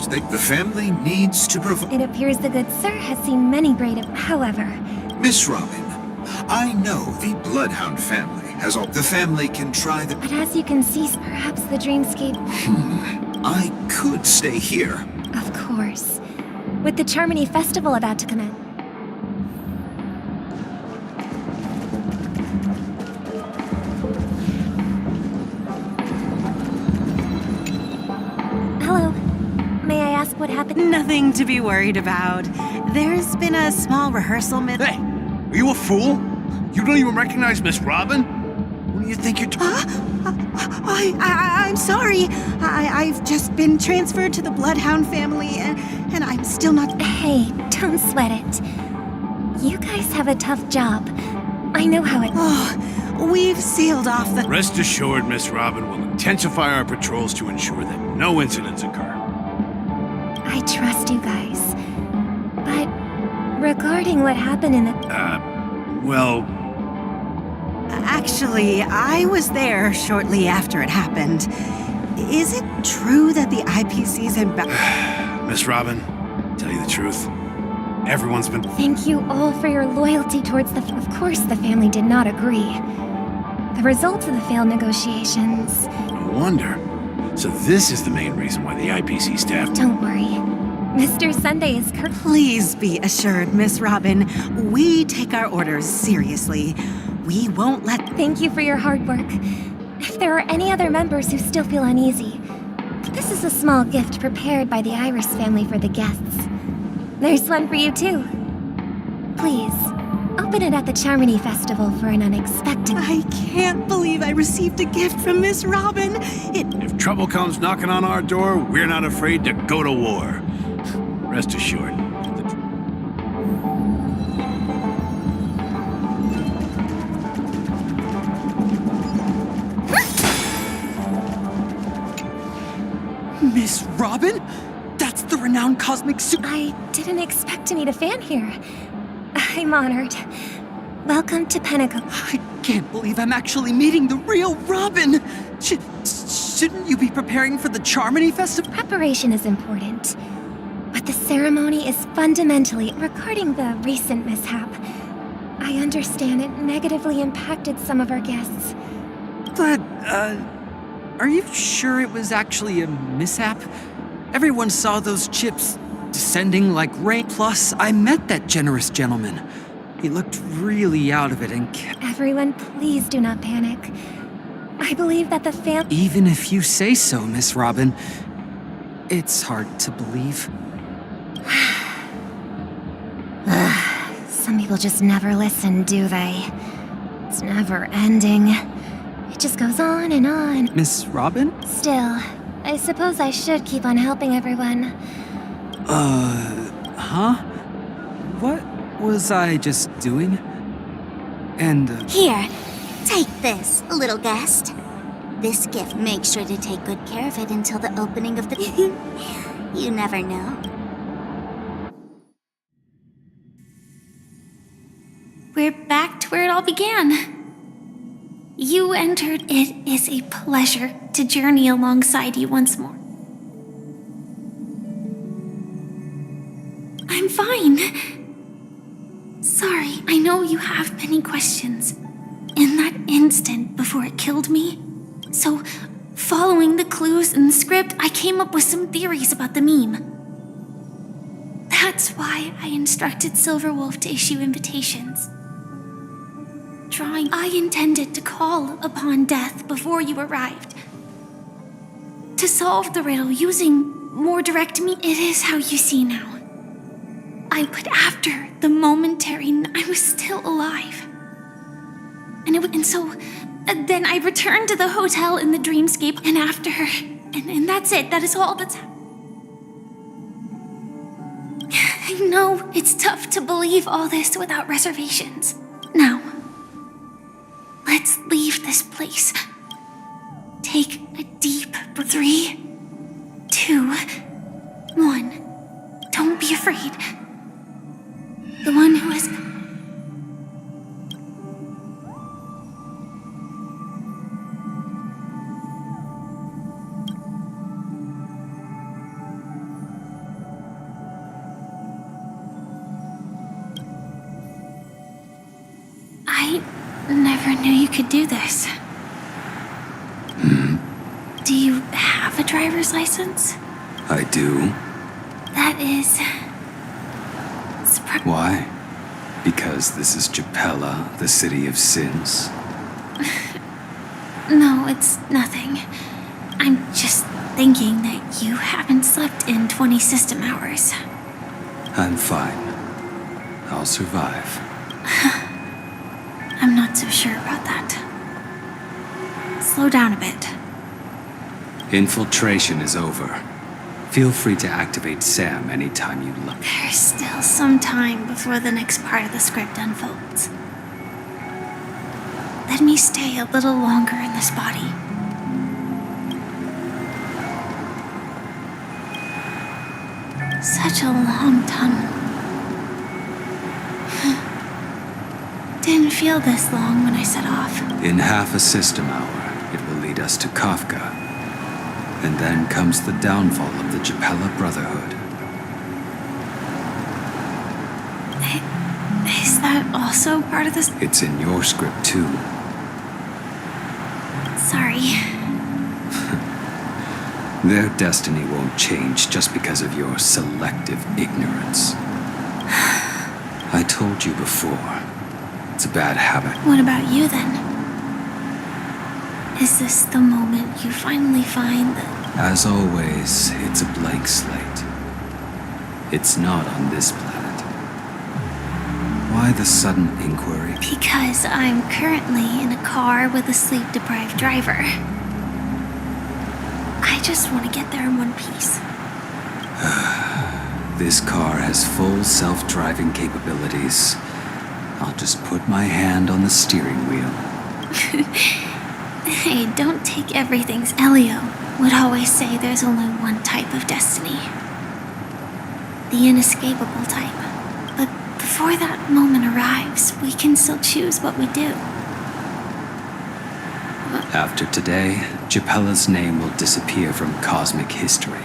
guest. The family needs to provide... It appears the good sir has seen many great... However... Miss Robin, I know the Bloodhound family has all... The family can try the... But as you can see, perhaps the dreamscape... I could stay here. Of course. With the Charmony Festival about to commence. Hello. May I ask what happened? Nothing to be worried about. There's been a small rehearsal Hey, are you a fool? You don't even recognize Miss Robin? Who do you think you're I'm sorry. I've just been transferred to the Bloodhound family, and I'm still not... Hey, don't sweat it. You guys have a tough job. I know how it... Oh, we've sealed off the... Rest assured, Miss Robin will intensify our patrols to ensure that no incidents occur. I trust you guys. But regarding what happened in the... Well... Actually, I was there shortly after it happened. Is it true that the IPC's Miss Robin, tell you the truth, everyone's been... Thank you all for your loyalty towards the... Of course the family did not agree. The results of the failed negotiations... No wonder. So this is the main reason why the IPC staff... Don't worry. Mr. Sunday is Please be assured, Miss Robin, we take our orders seriously. We won't let... Thank you for your hard work. If there are any other members who still feel uneasy, this is a small gift prepared by the Iris family for the guests. There's one for you too. Please, open it at the Charmony Festival for an unexpected... I can't believe I received a gift from Miss Robin. If trouble comes knocking on our door, we're not afraid to go to war. Rest assured. Miss Robin? That's the renowned cosmic super... I didn't expect to meet a fan here. I'm honored. Welcome to Penacony. I can't believe I'm actually meeting the real Robin! Shouldn't you be preparing for the Charmony Festival? Preparation is important, but the ceremony is fundamentally regarding the recent mishap. I understand it negatively impacted some of our guests. But, are you sure it was actually a mishap? Everyone saw those chips descending like rain. Plus, I met that generous gentleman. He looked really out of it and kept... Everyone, please do not panic. I believe that the Even if you say so, Miss Robin, it's hard to believe. Some people just never listen, do they? It's never ending. It just goes on and on. Miss Robin? Still, I suppose I should keep on helping everyone. Huh? What was I just doing? And, Here, take this, little guest. This gift, make sure to take good care of it until the opening of the... You never know. We're back to where it all began. You entered. It is a pleasure to journey alongside you once more. I'm fine. Sorry, I know you have many questions. In that instant before it killed me, so following the clues in the script, I came up with some theories about the meme. That's why I instructed Silverwolf to issue invitations. I intended to call upon death before you arrived. To solve the riddle using more direct means, it is how you see now. But after the momentary, I was still alive. And so then I returned to the hotel in the dreamscape, and after, and that's it. That is all that's happened. I know it's tough to believe all this without reservations. Now, let's leave this place. Take a deep breath. 3, 2, 1. Don't be afraid. The one who has... I never knew you could do this. Do you have a driver's license? I do. That is... Why? Because this is Japella, the city of sins? No, it's nothing. I'm just thinking that you haven't slept in 20 system hours. I'm fine. I'll survive. I'm not so sure about that. Slow down a bit. Infiltration is over. Feel free to activate Sam anytime you like. There's still some time before the next part of the script unfolds. Let me stay a little longer in this body. Such a long tunnel. Didn't feel this long when I set off. In half a system hour, it will lead us to Kafka. And then comes the downfall of the Japella Brotherhood. Is that also part of this? It's in your script too. Sorry. Their destiny won't change just because of your selective ignorance. I told you before. It's a bad habit. What about you then? Is this the moment you finally find that... As always, it's a blank slate. It's not on this planet. Why the sudden inquiry? Because I'm currently in a car with a sleep-deprived driver. I just want to get there in one piece. This car has full self-driving capabilities. I'll just put my hand on the steering wheel. Hey, don't take everything's Elio. Would always say there's only one type of destiny. The inescapable type. But before that moment arrives, we can still choose what we do. After today, Japella's name will disappear from cosmic history.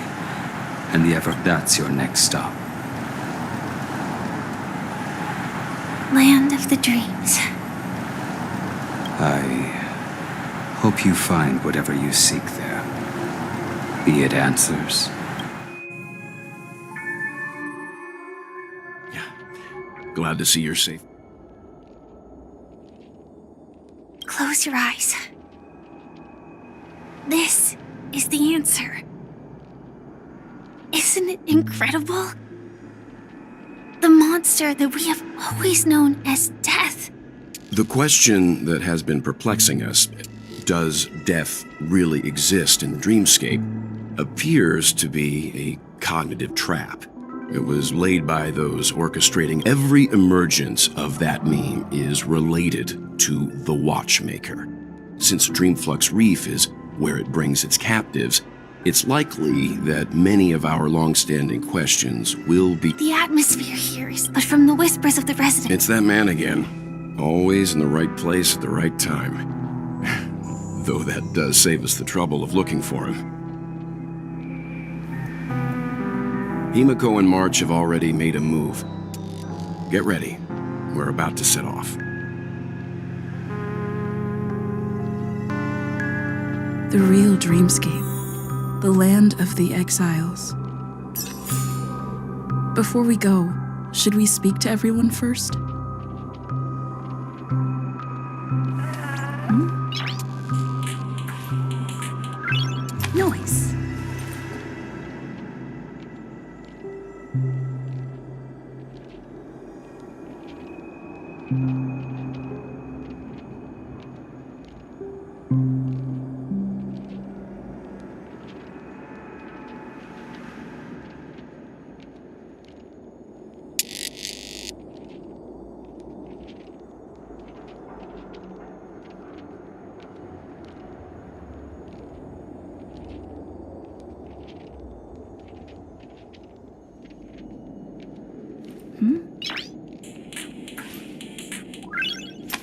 And that's your next stop. Land of the dreams. I hope you find whatever you seek there. Be it answers. Glad to see you're safe. Close your eyes. This is the answer. Isn't it incredible? The monster that we have always known as death. The question that has been perplexing us, does death really exist in the dreamscape, appears to be a cognitive trap. It was laid by those orchestrating every emergence of that meme is related to the Watchmaker. Since Dreamflux Reef is where it brings its captives, it's likely that many of our long-standing questions will be... The atmosphere here is but from the whispers of the residents. It's that man again. Always in the right place at the right time. Though that does save us the trouble of looking for him. Himiko and March have already made a move. Get ready. We're about to set off. The real dreamscape. The land of the exiles. Before we go, should we speak to everyone first? Noise.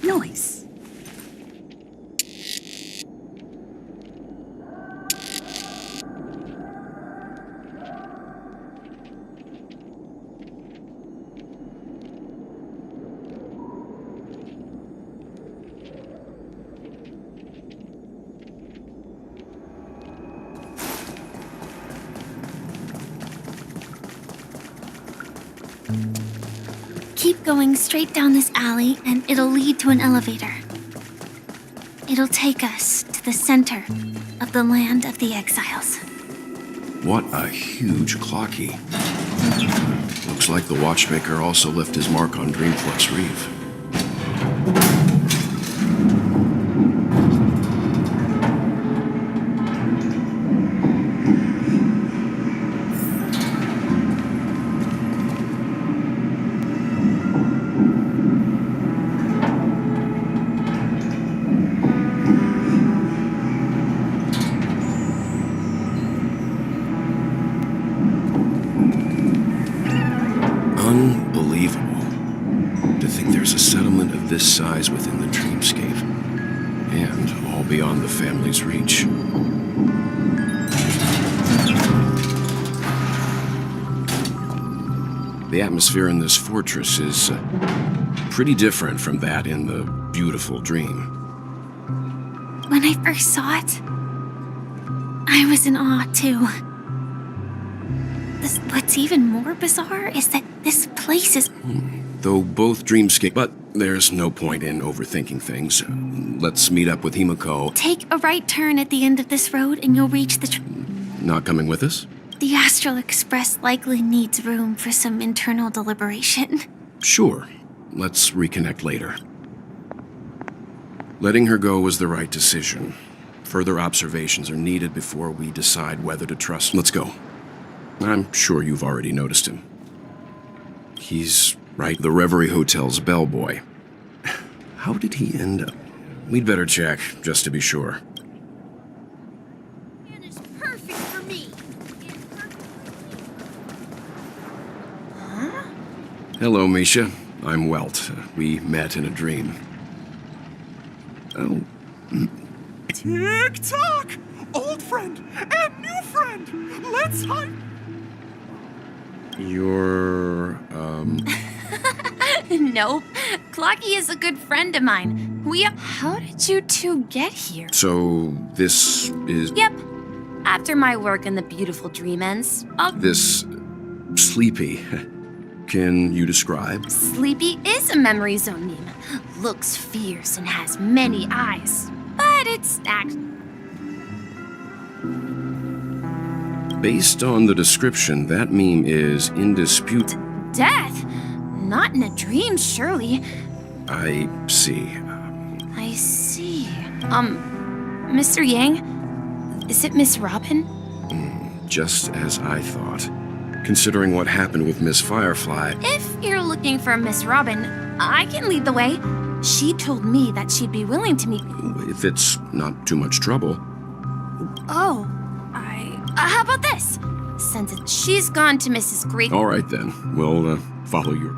Noise. Keep going straight down this alley and it'll lead to an elevator. It'll take us to the center of the land of the exiles. What a huge clocky. Looks like the watchmaker also left his mark on Dreamflux Reef. Unbelievable. To think there's a settlement of this size within the dreamscape. And all beyond the family's reach. The atmosphere in this fortress is pretty different from that in the beautiful dream. When I first saw it, I was in awe too. What's even more bizarre is that this place is... Though both dreamscape, but there's no point in overthinking things. Let's meet up with Himiko. Take a right turn at the end of this road and you'll reach the... Not coming with us? The Astral Express likely needs room for some internal deliberation. Sure. Let's reconnect later. Letting her go was the right decision. Further observations are needed before we decide whether to trust. Let's go. I'm sure you've already noticed him. He's right, the Reverie Hotel's bellboy. How did he end up? We'd better check, just to be sure. It is perfect for me. Hello, Misha. I'm Welt. We met in a dream. Oh. Tick-tock! Old friend and new friend! Let's hide! You're, Nope. Clocky is a good friend of mine. How did you two get here? So, this is... Yep. After my work in the beautiful dream ends, This... Sleepy. Can you describe? Sleepy is a memory zone meme. Looks fierce and has many eyes. But it's Based on the description, that meme is indisputable. death. Not in a dream, surely. I see. I see. Mr. Yang? Is it Miss Robin? Just as I thought. Considering what happened with Miss Firefly... If you're looking for Miss Robin, I can lead the way. She told me that she'd be willing to meet me. If it's not too much trouble. Oh, how about this? Since she's gone to Mrs. Greek... All right, then. We'll, follow your...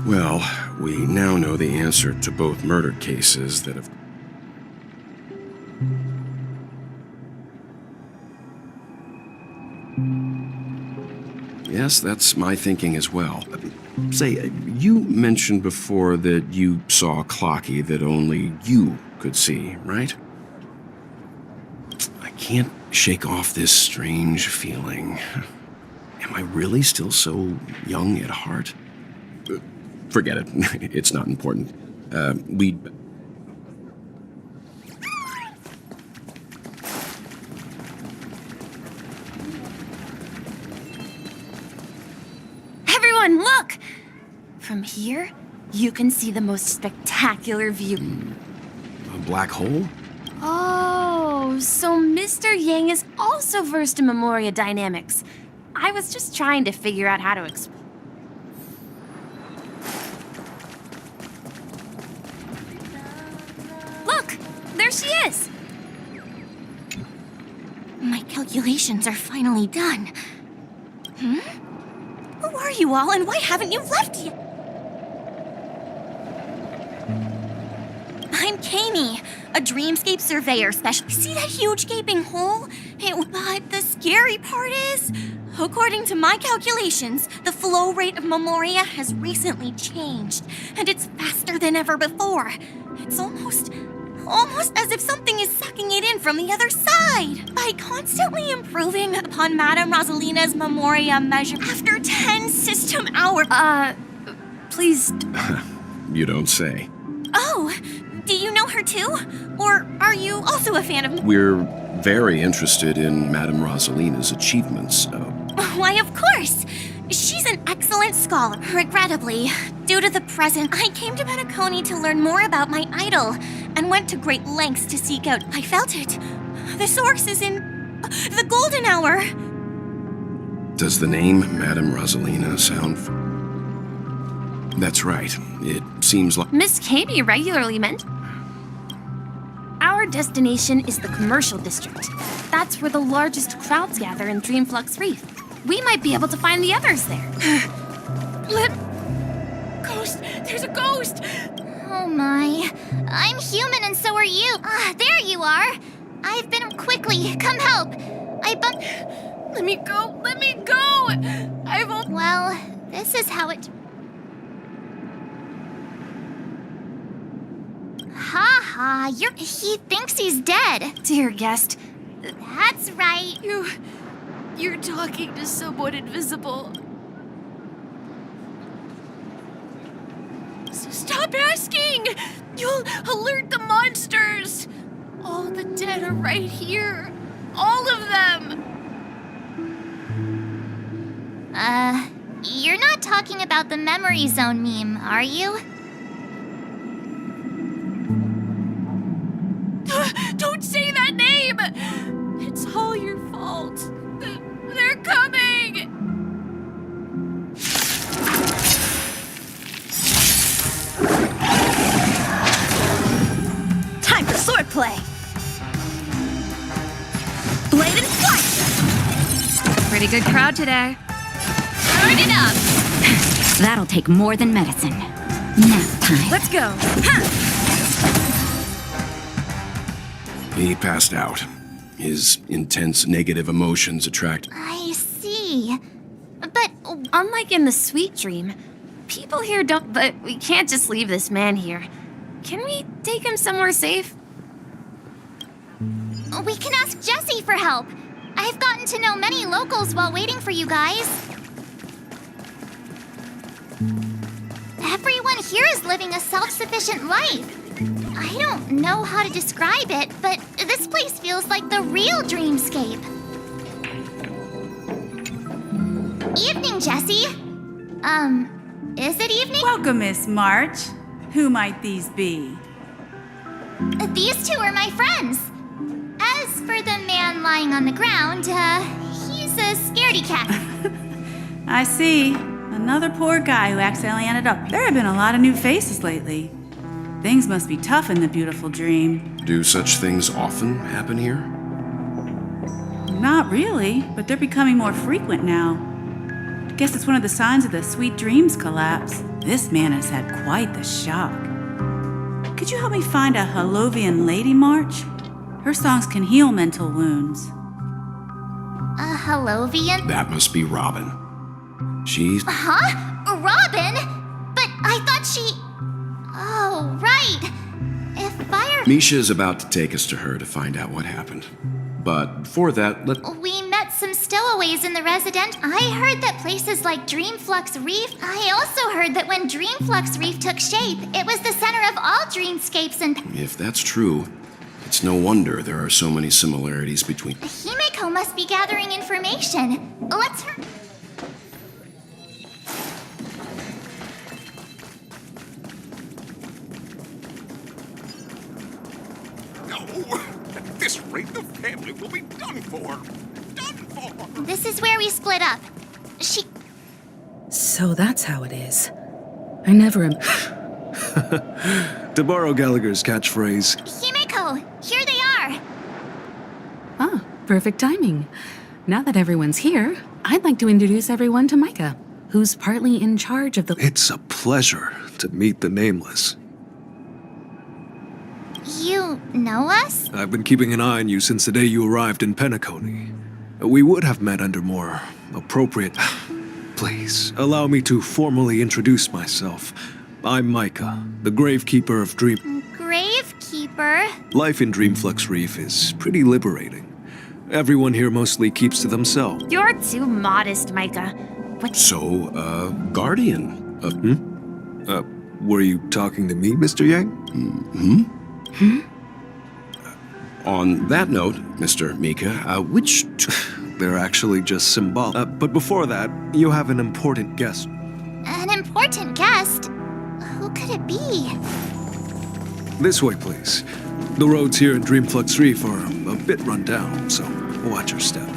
Well, we now know the answer to both murder cases that have... Yes, that's my thinking as well. Say, you mentioned before that you saw Clocky that only you could see, right? I can't shake off this strange feeling. Am I really still so young at heart? Forget it. It's not important. Everyone, look! From here, you can see the most spectacular view. A black hole? Oh, so Mr. Yang is also versed in Memoria dynamics. I was just trying to figure out how to explain. Look! There she is! My calculations are finally done. Who are you all, and why haven't you left yet? I'm Kami, a dreamscape surveyor specialist. See that huge gaping hole? But the scary part is, according to my calculations, the flow rate of Memoria has recently changed, and it's faster than ever before. It's almost almost as if something is sucking it in from the other side. By constantly improving upon Madame Rosalina's Memoria measure after 10 system hours. Please. You don't say. Oh, do you know her too? Or are you also a fan of... We're very interested in Madame Rosalina's achievements. Why, of course. She's an excellent scholar. Regrettably, due to the present, I came to Penacony to learn more about my idol and went to great lengths to seek out. I felt it. The source is in the golden hour. Does the name Madame Rosalina sound... That's right. It seems like... Miss Katie regularly meant. Our destination is the commercial district. That's where the largest crowds gather in Dreamflux Reef. We might be able to find the others there. Ghost! There's a ghost! Oh my. I'm human and so are you. There you are. I've been quickly. Come help. I bumped... Let me go! Let me go! Well, this is how it... Ha ha, he thinks he's dead. Dear guest. That's right. You're talking to someone invisible. Stop asking! You'll alert the monsters! All the dead are right here. All of them! You're not talking about the memory zone meme, are you? Don't say that name! It's all your fault. They're coming! Time for swordplay! Blade and flight! Pretty good crowd today. Turn it up! That'll take more than medicine. Nap time. Let's go! He passed out. His intense negative emotions attract... I see. But unlike in the sweet dream, people here don't... But we can't just leave this man here. Can we take him somewhere safe? We can ask Jessie for help. I've gotten to know many locals while waiting for you guys. Everyone here is living a self-sufficient life. I don't know how to describe it, but this place feels like the real dreamscape. Evening, Jessie. Is it evening? Welcome, Miss March. Who might these be? These two are my friends. As for the man lying on the ground, he's a scaredy cat. I see. Another poor guy who accidentally ended up. There have been a lot of new faces lately. Things must be tough in the beautiful dream. Do such things often happen here? Not really, but they're becoming more frequent now. I guess it's one of the signs of the sweet dreams collapse. This man has had quite the shock. Could you help me find a Halovian lady, March? Her songs can heal mental wounds. A Halovian? That must be Robin. She's... Huh? Robin? But I thought she... Oh, right. If fire... Misha's about to take us to her to find out what happened. But before that, We met some stowaways in the resident. I heard that places like Dreamflux Reef... I also heard that when Dreamflux Reef took shape, it was the center of all dreamscapes and... if that's true, it's no wonder there are so many similarities between... Himeko must be gathering information. Let's... At this rate, the family will be done for. Done for. This is where we split up. She... So that's how it is. I never am. To borrow Gallagher's catchphrase. Himeko, here they are. Ah, perfect timing. Now that everyone's here, I'd like to introduce everyone to Micah, who's partly in charge of the... It's a pleasure to meet the Nameless. You know us? I've been keeping an eye on you since the day you arrived in Penacony. We would have met under more appropriate... Please, allow me to formally introduce myself. I'm Micah, the Gravekeeper of Dream... Gravekeeper? Burr? Life in Dreamflux Reef is pretty liberating. Everyone here mostly keeps to themselves. You're too modest, Micah. So, Guardian. Were you talking to me, Mr. Yang? On that note, Mr. Mika, which... They're actually just symbolic. But before that, you have an important guest. An important guest? Who could it be? This way, please. The roads here in Dreamflux Reef are a bit run down, so watch your step.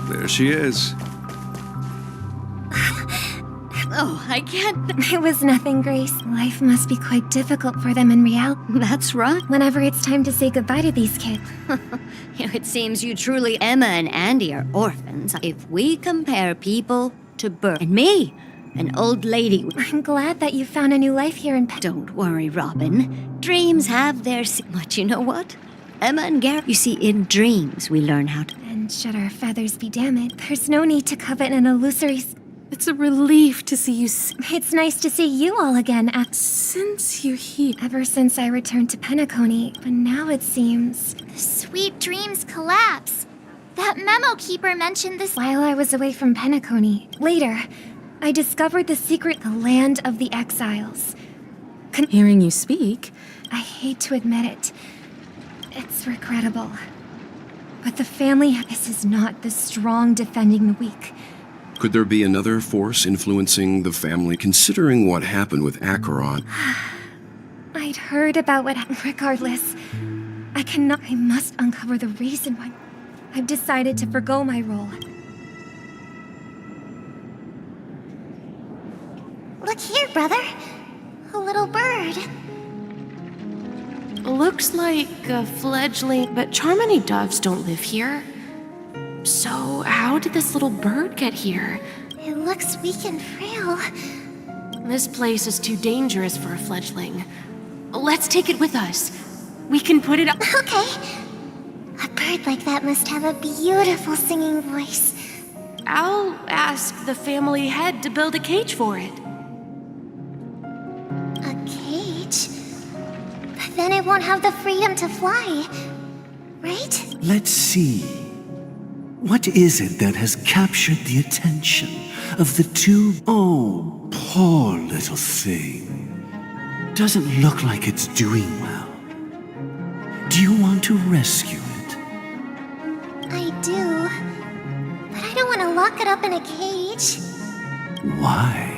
There she is. Oh, I can't. It was nothing, Grace. Life must be quite difficult for them in reality. That's right. Whenever it's time to say goodbye to these kids. It seems you truly, Emma and Andy, are orphans. If we compare people to Burr and me, an old lady. I'm glad that you found a new life here in Don't worry, Robin. Dreams have their... But you know what? Emma and Gary, you see, in dreams we learn how to... And should our feathers be damaged, there's no need to covet an illusory... It's a relief to see you. It's nice to see you all again. Since you're here. Ever since I returned to Penacony, but now it seems... The sweet dreams collapse. That memo keeper mentioned this... While I was away from Penacony, later, I discovered the secret, the land of the exiles. Hearing you speak... I hate to admit it. It's regrettable. But the family... This is not the strong defending the weak. Could there be another force influencing the family, considering what happened with Acheron? I'd heard about what... Regardless, I must uncover the reason why I've decided to forgo my role. Look here, brother. A little bird. Looks like a fledgling, but Charmony doves don't live here. So, how did this little bird get here? It looks weak and frail. This place is too dangerous for a fledgling. Let's take it with us. We can put it up. Okay. A bird like that must have a beautiful singing voice. I'll ask the family head to build a cage for it. A cage? But then it won't have the freedom to fly, right? Let's see. What is it that has captured the attention of the two? Oh, poor little thing. Doesn't look like it's doing well. Do you want to rescue it? I do. But I don't want to lock it up in a cage. Why?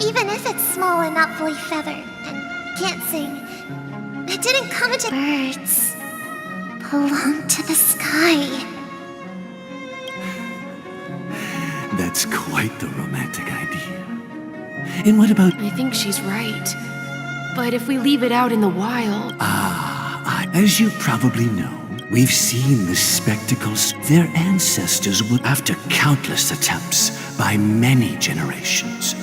Even if it's small and not fully feathered and can't sing, it didn't come into... Birds belong to the sky. That's quite the romantic idea. And what about... I think she's right. But if we leave it out in the wild... As you probably know, we've seen the spectacles. Their ancestors would, after countless attempts by many generations,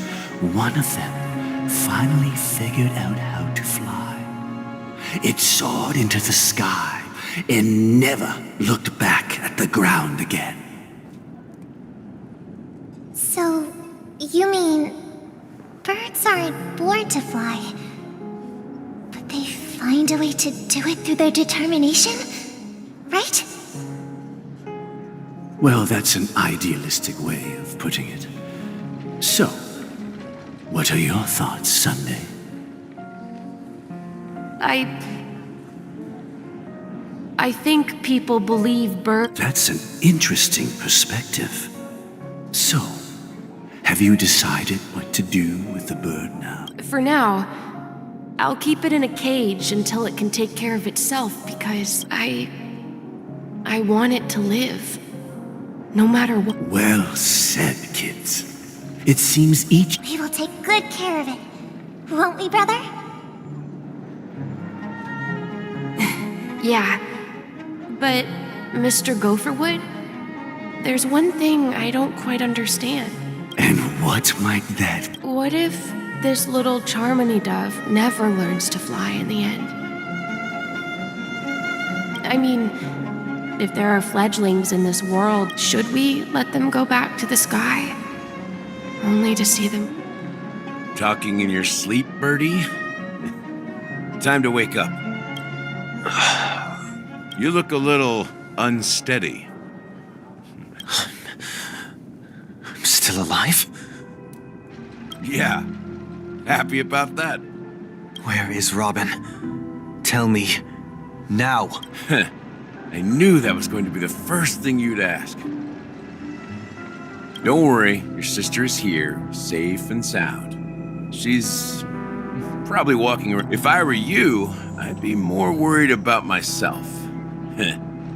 one of them finally figured out how to fly. It soared into the sky and never looked back at the ground again. So, you mean birds aren't born to fly, but they find a way to do it through their determination, right? Well, that's an idealistic way of putting it. So, what are your thoughts, Sunday? I think people believe birds... That's an interesting perspective. So, have you decided what to do with the bird now? For now, I'll keep it in a cage until it can take care of itself because I want it to live. No matter what. Well said, kids. It seems each... We will take good care of it. Won't we, brother? Yeah. But, Mr. Gopherwood, there's one thing I don't quite understand. And what might that... What if this little Charmony dove never learns to fly in the end. I mean, if there are fledglings in this world, should we let them go back to the sky? Only to see them. Talking in your sleep, Birdie? Time to wake up. You look a little unsteady. I'm still alive? Yeah. Happy about that? Where is Robin? Tell me. Now. I knew that was going to be the first thing you'd ask. Don't worry, your sister is here, safe and sound. She's probably walking around. If I were you, I'd be more worried about myself.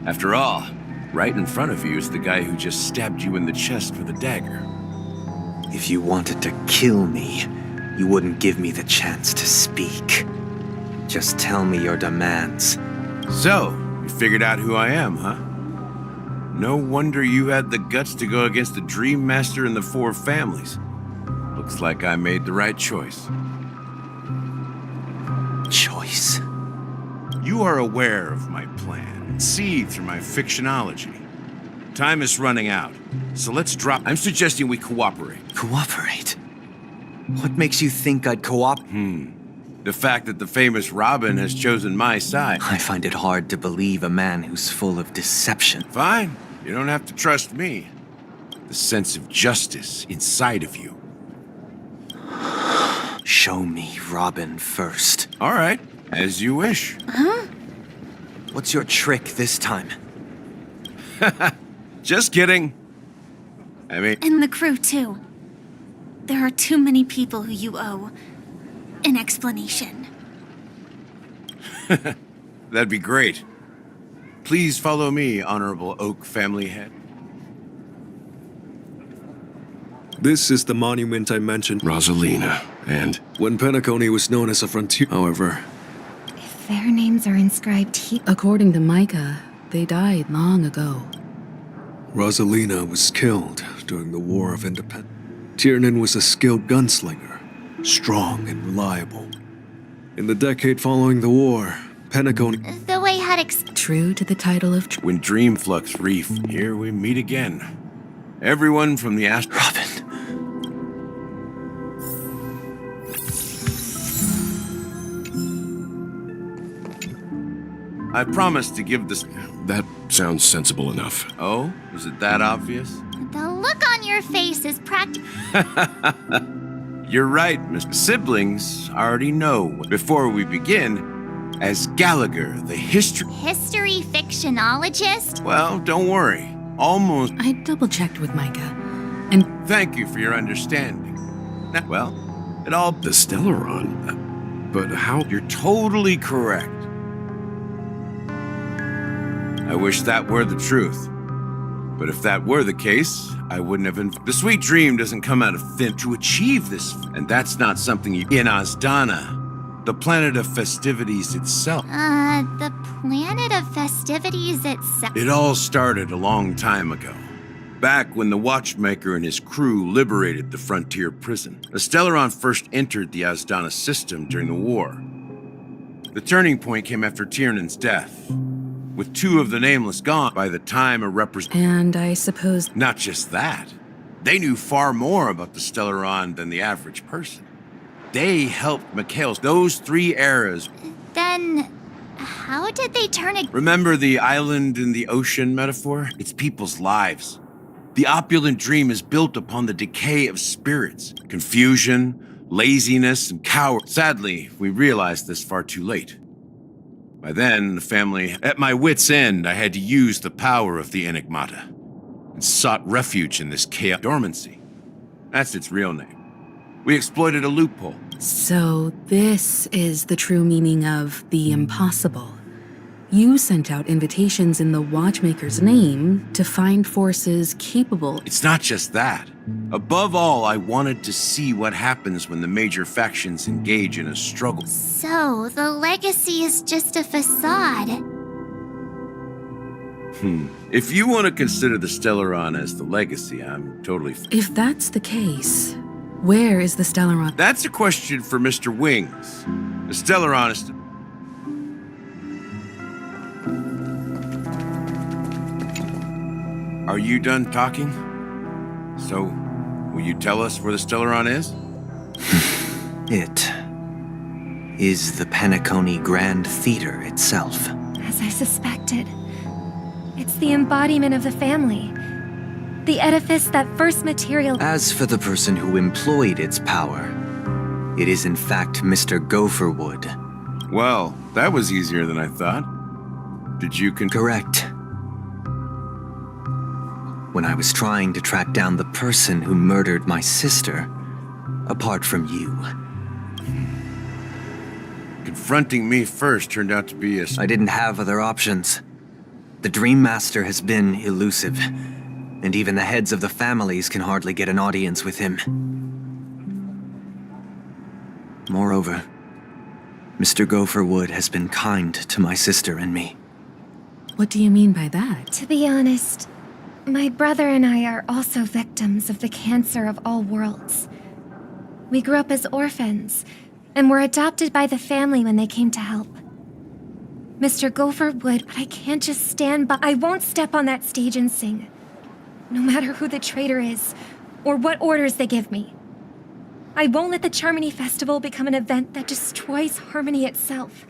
After all, right in front of you is the guy who just stabbed you in the chest with a dagger. If you wanted to kill me, you wouldn't give me the chance to speak. Just tell me your demands. So, you figured out who I am, huh? No wonder you had the guts to go against the Dream Master and the Four Families. Looks like I made the right choice. Choice? You are aware of my plan and see through my fictionology. Time is running out, so let's drop. I'm suggesting we cooperate. Cooperate? What makes you think I'd cooperate? The fact that the famous Robin has chosen my side. I find it hard to believe a man who's full of deception. Fine. You don't have to trust me. The sense of justice inside of you. Show me Robin first. All right. As you wish. Huh? What's your trick this time? Just kidding. I mean... And the crew, too. There are too many people who you owe an explanation. That'd be great. Please follow me, Honorable Oak Family Head. This is the monument I mentioned. Rosalina, and... When Penacony was known as a frontier, however... If their names are inscribed here... According to Micah, they died long ago. Rosalina was killed during the War of Independence. Tiernan was a skilled gunslinger, strong and reliable. In the decade following the war, Penacony... The way had True to the title of... When Dreamflux Reef, here we meet again. Everyone from the Robin! I promised to give this... That sounds sensible enough. Oh? Is it that obvious? The look on your face is practical. You're right, Mr. Siblings already know. Before we begin, as Gallagher, the history Fictionologist? Well, don't worry. Almost... I double-checked with Micah, and... Thank you for your understanding. Well, it all... The Stellaron? But how... You're totally correct. I wish that were the truth. But if that were the case, I wouldn't have... The sweet dream doesn't come out of thin to achieve this. And that's not something you... In Azdana, the planet of festivities itself. The planet of festivities itself. It all started a long time ago. Back when the Watchmaker and his crew liberated the frontier prison. The Stellaron first entered the Azdana system during the war. The turning point came after Tiernan's death. With two of the Nameless gone by the time a And I suppose... Not just that. They knew far more about the Stellaron than the average person. They helped Mikhail's those 3 eras. Then, how did they turn it? Remember the island in the ocean metaphor? It's people's lives. The opulent dream is built upon the decay of spirits, confusion, laziness, and cowardice. Sadly, we realized this far too late. By then, the family... At my wit's end, I had to use the power of the Enigmata and sought refuge in this chaos dormancy. That's its real name. We exploited a loophole. So this is the true meaning of the impossible. You sent out invitations in the Watchmaker's name to find forces capable... It's not just that. Above all, I wanted to see what happens when the major factions engage in a struggle. So, the legacy is just a facade. If you want to consider the Stellaron as the legacy, I'm totally... If that's the case, Where is the Stellaron? That's a question for Mr. Wings. The Stellaron is... Are you done talking? So, will you tell us where the Stellaron is? It is the Penacony Grand Theater itself. As I suspected. It's the embodiment of the family. The edifice that first material... As for the person who employed its power, it is in fact Mr. Gopherwood. Well, that was easier than I thought. Did you Correct. When I was trying to track down the person who murdered my sister, apart from you. Confronting me first turned out to be I didn't have other options. The Dream Master has been elusive, and even the heads of the families can hardly get an audience with him. Moreover, Mr. Gopherwood has been kind to my sister and me. What do you mean by that? To be honest, my brother and I are also victims of the cancer of all worlds. We grew up as orphans, and were adopted by the family when they came to help. Mr. Gopherwood, but I can't just stand by. I won't step on that stage and sing. No matter who the traitor is, or what orders they give me. I won't let the Charmony Festival become an event that destroys harmony itself.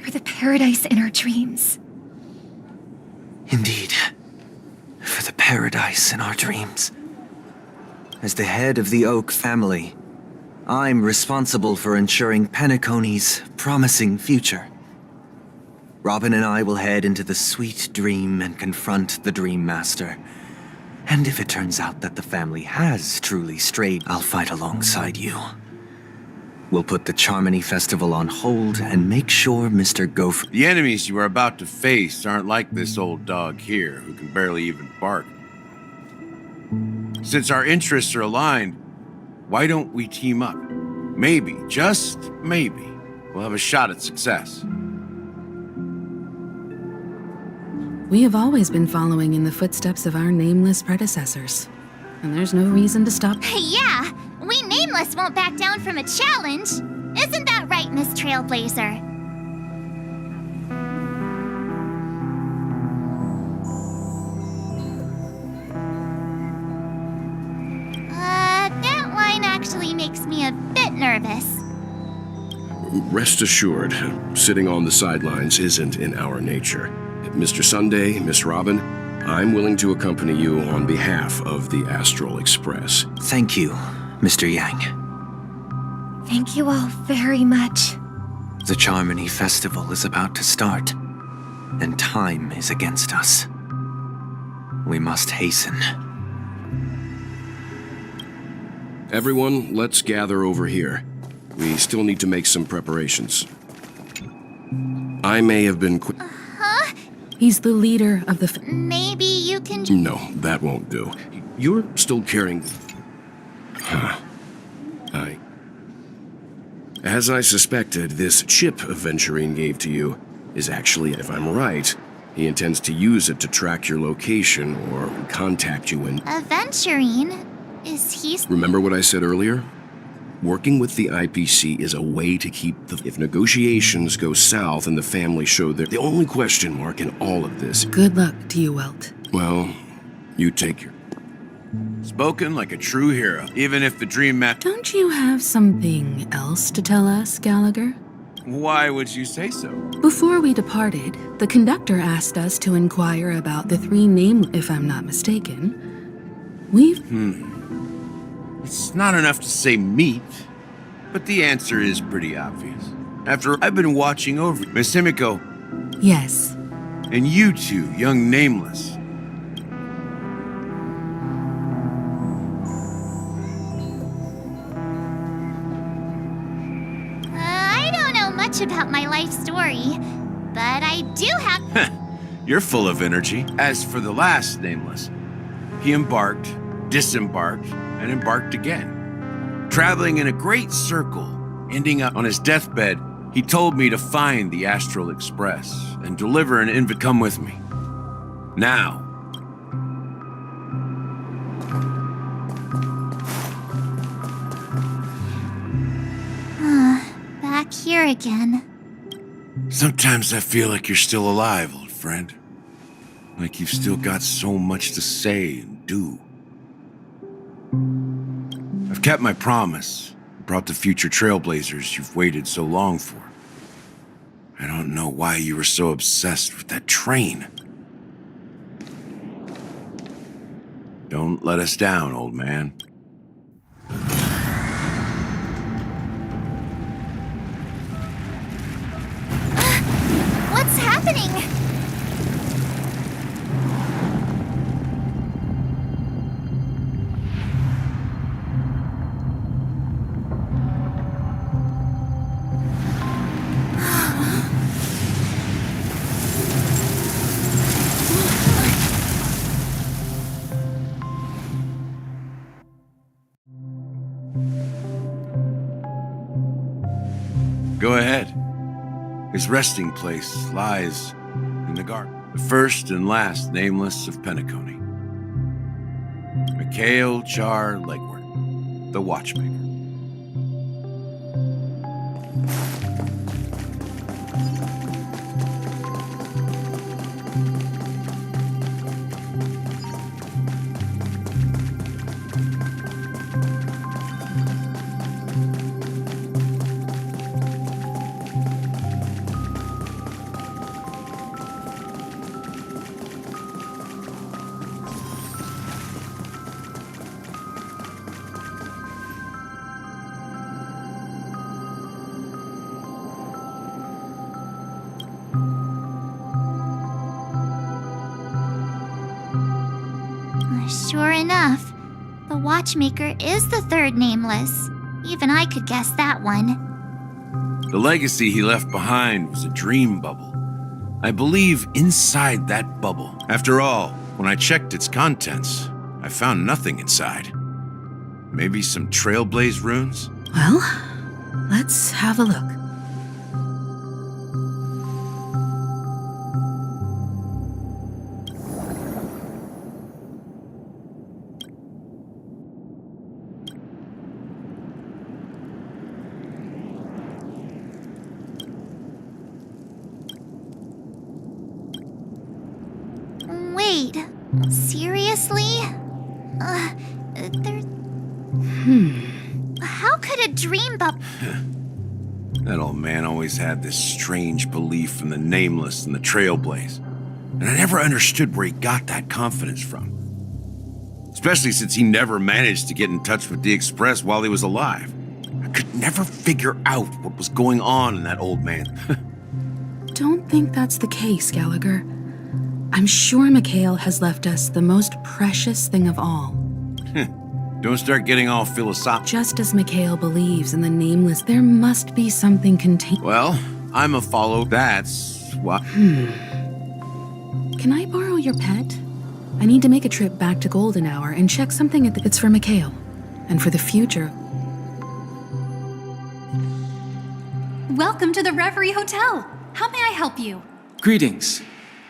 Or the paradise in our dreams. Indeed. For the paradise in our dreams. As the head of the Oak family, I'm responsible for ensuring Penacony's promising future. Robin and I will head into the sweet dream and confront the Dream Master. And if it turns out that the family has truly strayed, I'll fight alongside you. We'll put the Charmony Festival on hold and make sure Mr. Gopher... The enemies you are about to face aren't like this old dog here, who can barely even bark. Since our interests are aligned, why don't we team up? Maybe, just maybe, we'll have a shot at success. We have always been following in the footsteps of our nameless predecessors, and there's no reason to stop. Yeah, we Nameless won't back down from a challenge. Isn't that right, Miss Trailblazer? That line actually makes me a bit nervous. Rest assured, sitting on the sidelines isn't in our nature. Mr. Sunday, Miss Robin, I'm willing to accompany you on behalf of the Astral Express. Thank you, Mr. Yang. Thank you all very much. The Charmony Festival is about to start, and time is against us. We must hasten. Everyone, let's gather over here. We still need to make some preparations. I may have been Huh? He's the leader of the... Maybe you can... No, that won't do. You're still carrying... Huh. As I suspected, this chip Aventurine gave to you is actually, if I'm right, he intends to use it to track your location or contact you in... Aventurine? Is he... Remember what I said earlier? Working with the IPC is a way to keep the... If negotiations go south and the family show their... The only question mark in all of this... Good luck to you, Welt. Well, you take your... Spoken like a true hero, even if the Dream Master... Don't you have something else to tell us, Gallagher? Why would you say so? Before we departed, the conductor asked us to inquire about the three names, if I'm not mistaken. We've... It's not enough to say meat, but the answer is pretty obvious. After I've been watching over Miss Himiko... Yes. And you two, young Nameless. I don't know much about my life story, but I do have... You're full of energy. As for the last Nameless, he embarked, disembarked, and embarked again. Traveling in a great circle, ending up on his deathbed, he told me to find the Astral Express and deliver an invite. Come with me. Now. here again. Sometimes I feel like you're still alive, old friend. Like you've still got so much to say and do. I've kept my promise. Brought the future trailblazers you've waited so long for. I don't know why you were so obsessed with that train. Don't let us down, old man. What's happening? Go ahead. His resting place lies in the garden. The first and last nameless of Penacony. Mikhail Char Legward, the watchmaker. Sure enough, the watchmaker is the third nameless. Even I could guess that one. The legacy he left behind was a dream bubble. I believe inside that bubble. After all, when I checked its contents, I found nothing inside. Maybe some trailblaze runes? Well, let's have a look. Wait, seriously? There... How could a dream bubble... That old man always had this strange belief in the nameless and the trailblaze. And I never understood where he got that confidence from. Especially since he never managed to get in touch with the Express while he was alive. I could never figure out what was going on in that old man. Don't think that's the case, Gallagher. I'm sure Mikhail has left us the most precious thing of all. Don't start getting all philosophical. Just as Mikhail believes in the nameless, there must be something contained. Well, I'm a follow. That's what... Can I borrow your pet? I need to make a trip back to Golden Hour and check something at the... It's for Mikhail. And for the future. Welcome to the Reverie Hotel. How may I help you? Greetings.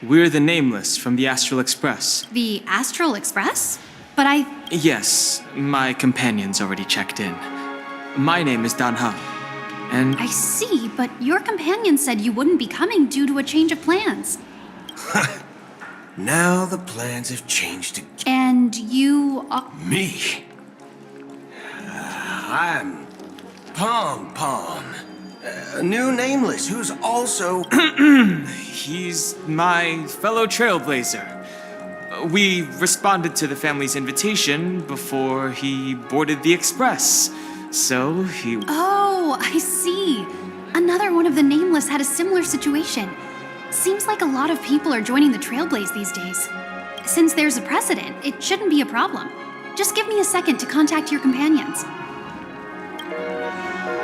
We're the Nameless from the Astral Express. The Astral Express? But Yes, my companion's already checked in. My name is Dan Heng, and... I see, but your companion said you wouldn't be coming due to a change of plans. Now the plans have changed again. And you are... Me? I'm Pom Pom. A new nameless who's also... He's my fellow trailblazer. We responded to the family's invitation before he boarded the express. So he... Oh, I see. Another one of the Nameless had a similar situation. Seems like a lot of people are joining the Trailblaze these days. Since there's a precedent, it shouldn't be a problem. Just give me a second to contact your companions.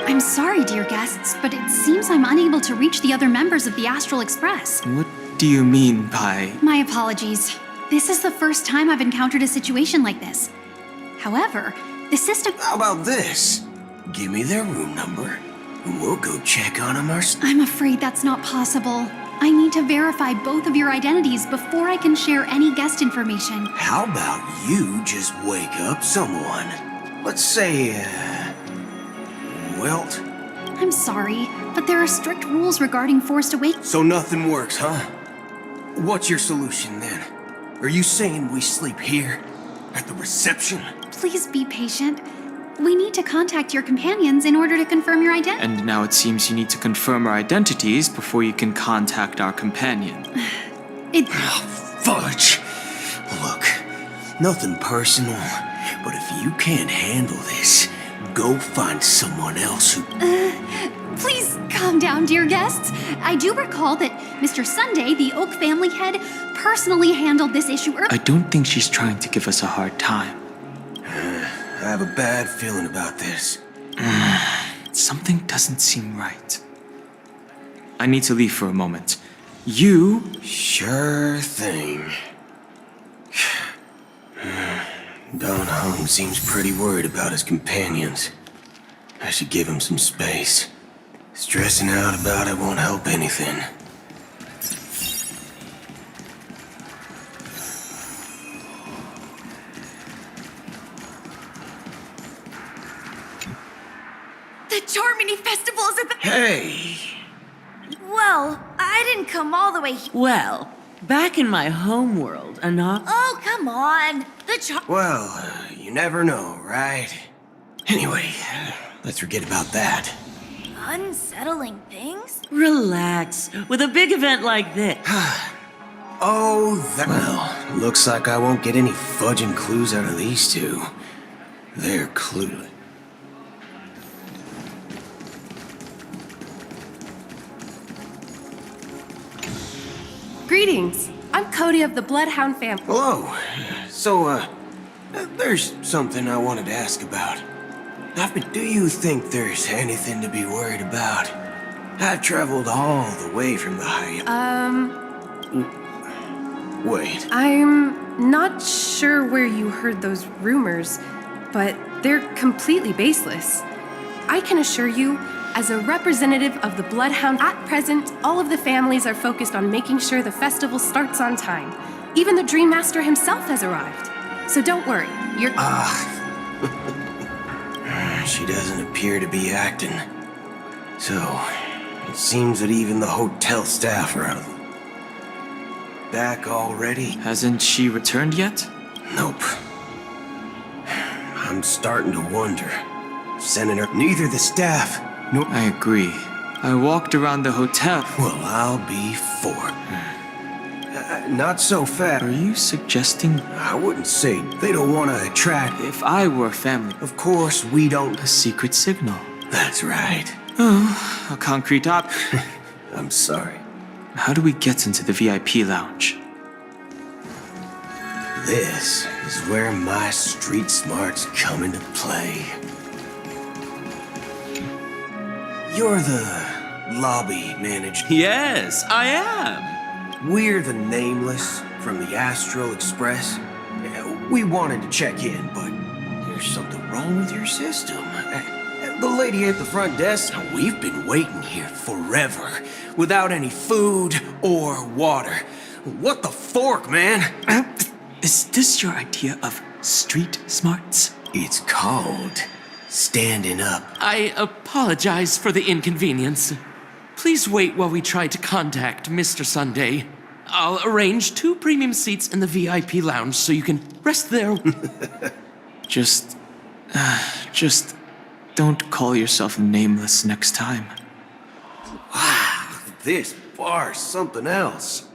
I'm sorry, dear guests, but it seems I'm unable to reach the other members of the Astral Express. What do you mean by... My apologies. This is the first time I've encountered a situation like this. However, the system... How about this? Give me their room number, and we'll go check on them ourselves. I'm afraid that's not possible. I need to verify both of your identities before I can share any guest information. How about you just wake up someone? Let's say, Welt? I'm sorry, but there are strict rules regarding forced awakening. So nothing works, huh? What's your solution then? Are you saying we sleep here? At the reception? Please be patient. We need to contact your companions in order to confirm your identity. And now it seems you need to confirm our identities before you can contact our companion. Fudge! Look, nothing personal, but if you can't handle this, go find someone else who... Please calm down, dear guests. I do recall that Mr. Sunday, the Oak family head, personally handled this issue earlier. I don't think she's trying to give us a hard time. I have a bad feeling about this. Something doesn't seem right. I need to leave for a moment. You... Sure thing. Don Hung seems pretty worried about his companions. I should give him some space. Stressing out about it won't help anything. The Charmony Festival is at the... Hey! Well, I didn't come all the way here. Well, back in my home world, Oh, come on. Well, you never know, right? Anyway, let's forget about that. Unsettling things? Relax. With a big event like this. Oh, well, looks like I won't get any fudging clues out of these two. They're clueless. Greetings. I'm Cody of the Bloodhound family. Hello. So, there's something I wanted to ask about. Do you think there's anything to be worried about? I've traveled all the way from the high... Wait. I'm not sure where you heard those rumors, but they're completely baseless. I can assure you, as a representative of the Bloodhound, at present, all of the families are focused on making sure the festival starts on time. Even the Dream Master himself has arrived. So don't worry, you're... She doesn't appear to be acting. So, it seems that even the hotel staff are out. Back already? Hasn't she returned yet? Nope. I'm starting to wonder. Sending her... Neither the staff... No, I agree. I walked around the hotel. Well, I'll be for. Not so fast. Are you suggesting... I wouldn't say they don't want to attract... If I were family... Of course, we don't... A secret signal. That's right. Oh, a concrete op... I'm sorry. How do we get into the VIP lounge? This is where my street smarts come into play. You're the lobby manager. Yes, I am. We're the Nameless from the Astral Express. We wanted to check in, but there's something wrong with your system. The lady at the front desk, we've been waiting here forever, without any food or water. What the fork, man? Is this your idea of street smarts? It's called standing up. I apologize for the inconvenience. Please wait while we try to contact Mr. Sunday. I'll arrange 2 premium seats in the VIP lounge so you can rest there. Just don't call yourself Nameless next time. Wow, this bar's something else.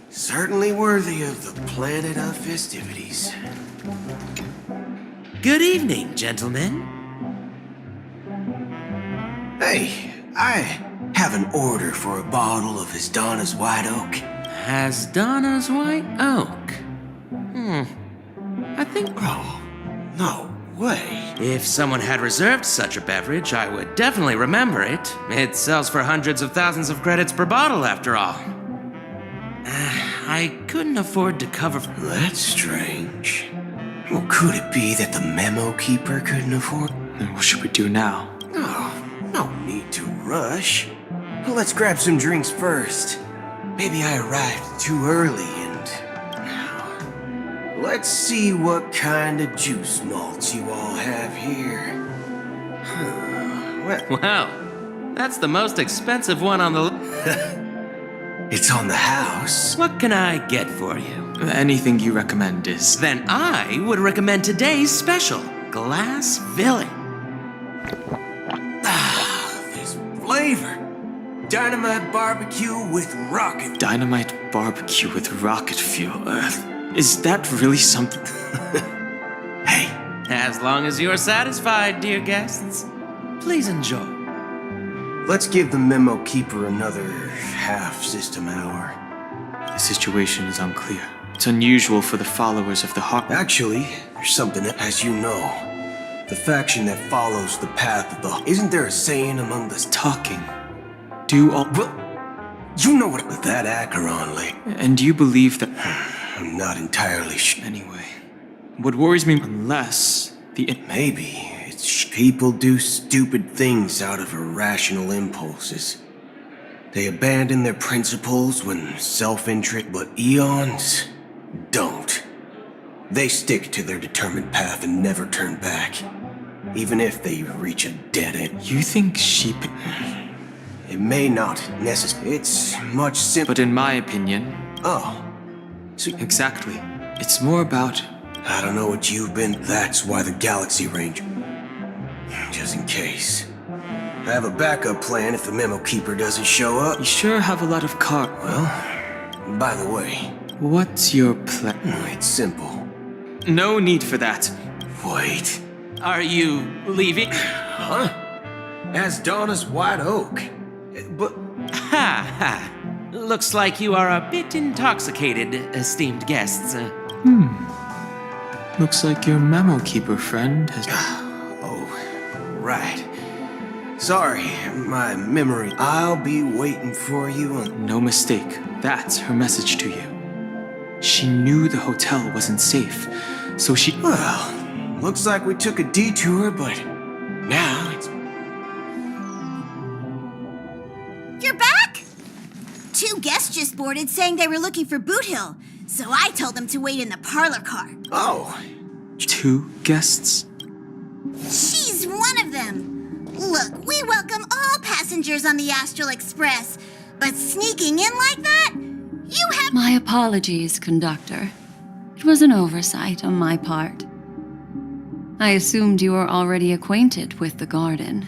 Certainly worthy of the planet of festivities. Good evening, gentlemen. Hey, I have an order for a bottle of Hasdana's White Oak. Hasdana's White Oak? I think... Oh, no way. If someone had reserved such a beverage, I would definitely remember it. It sells for hundreds of thousands of credits per bottle, after all. I couldn't afford to cover... That's strange. Well, could it be that the memo keeper couldn't afford... Then what should we do now? Oh, no need to rush. Well, let's grab some drinks first. Maybe I arrived too early and... Let's see what kind of juice malts you all have here. Well, That's the most expensive one on the It's on the house. What can I get for you? Anything you recommend is. Then I would recommend today's special, Glass Villain. There's flavor. Dynamite barbecue with rocket. Dynamite barbecue with rocket fuel. Is that really something? As long as you're satisfied, dear guests, please enjoy. Let's give the memo keeper another half-system hour. The situation is unclear. It's unusual for the followers of the Hawk. Actually, there's something that, as you know, the faction that follows the path of the... Isn't there a saying among the... Talking. Do all... Well, you know what with that Acheron late. And do you believe that... I'm not entirely sure. Anyway, what worries me unless the... Maybe it's people do stupid things out of irrational impulses. They abandon their principles when self-interest, but eons don't. They stick to their determined path and never turn back, even if they reach a dead end. You think sheep... It may not necessarily. It's much simpler. But in my opinion... Oh. So exactly. It's more about... I don't know what you've been. That's why the Galaxy Ranger. Just in case. I have a backup plan if the memo keeper doesn't show up. You sure have a lot of car... Well, by the way... What's your plan? It's simple. No need for that. Wait. Are you leaving? Huh? As Donna's White Oak. But... Ha ha. Looks like you are a bit intoxicated, esteemed guests. Looks like your memo keeper friend has... Oh, right. Sorry, my memory. I'll be waiting for you on... No mistake. That's her message to you. She knew the hotel wasn't safe, so she... Well, looks like we took a detour, but now it's... You're back? 2 guests just boarded saying they were looking for Boot Hill, so I told them to wait in the parlor car. Oh. 2 guests? She's one of them. Look, we welcome all passengers on the Astral Express, but sneaking in like that? You have... My apologies, conductor. It was an oversight on my part. I assumed you were already acquainted with the garden.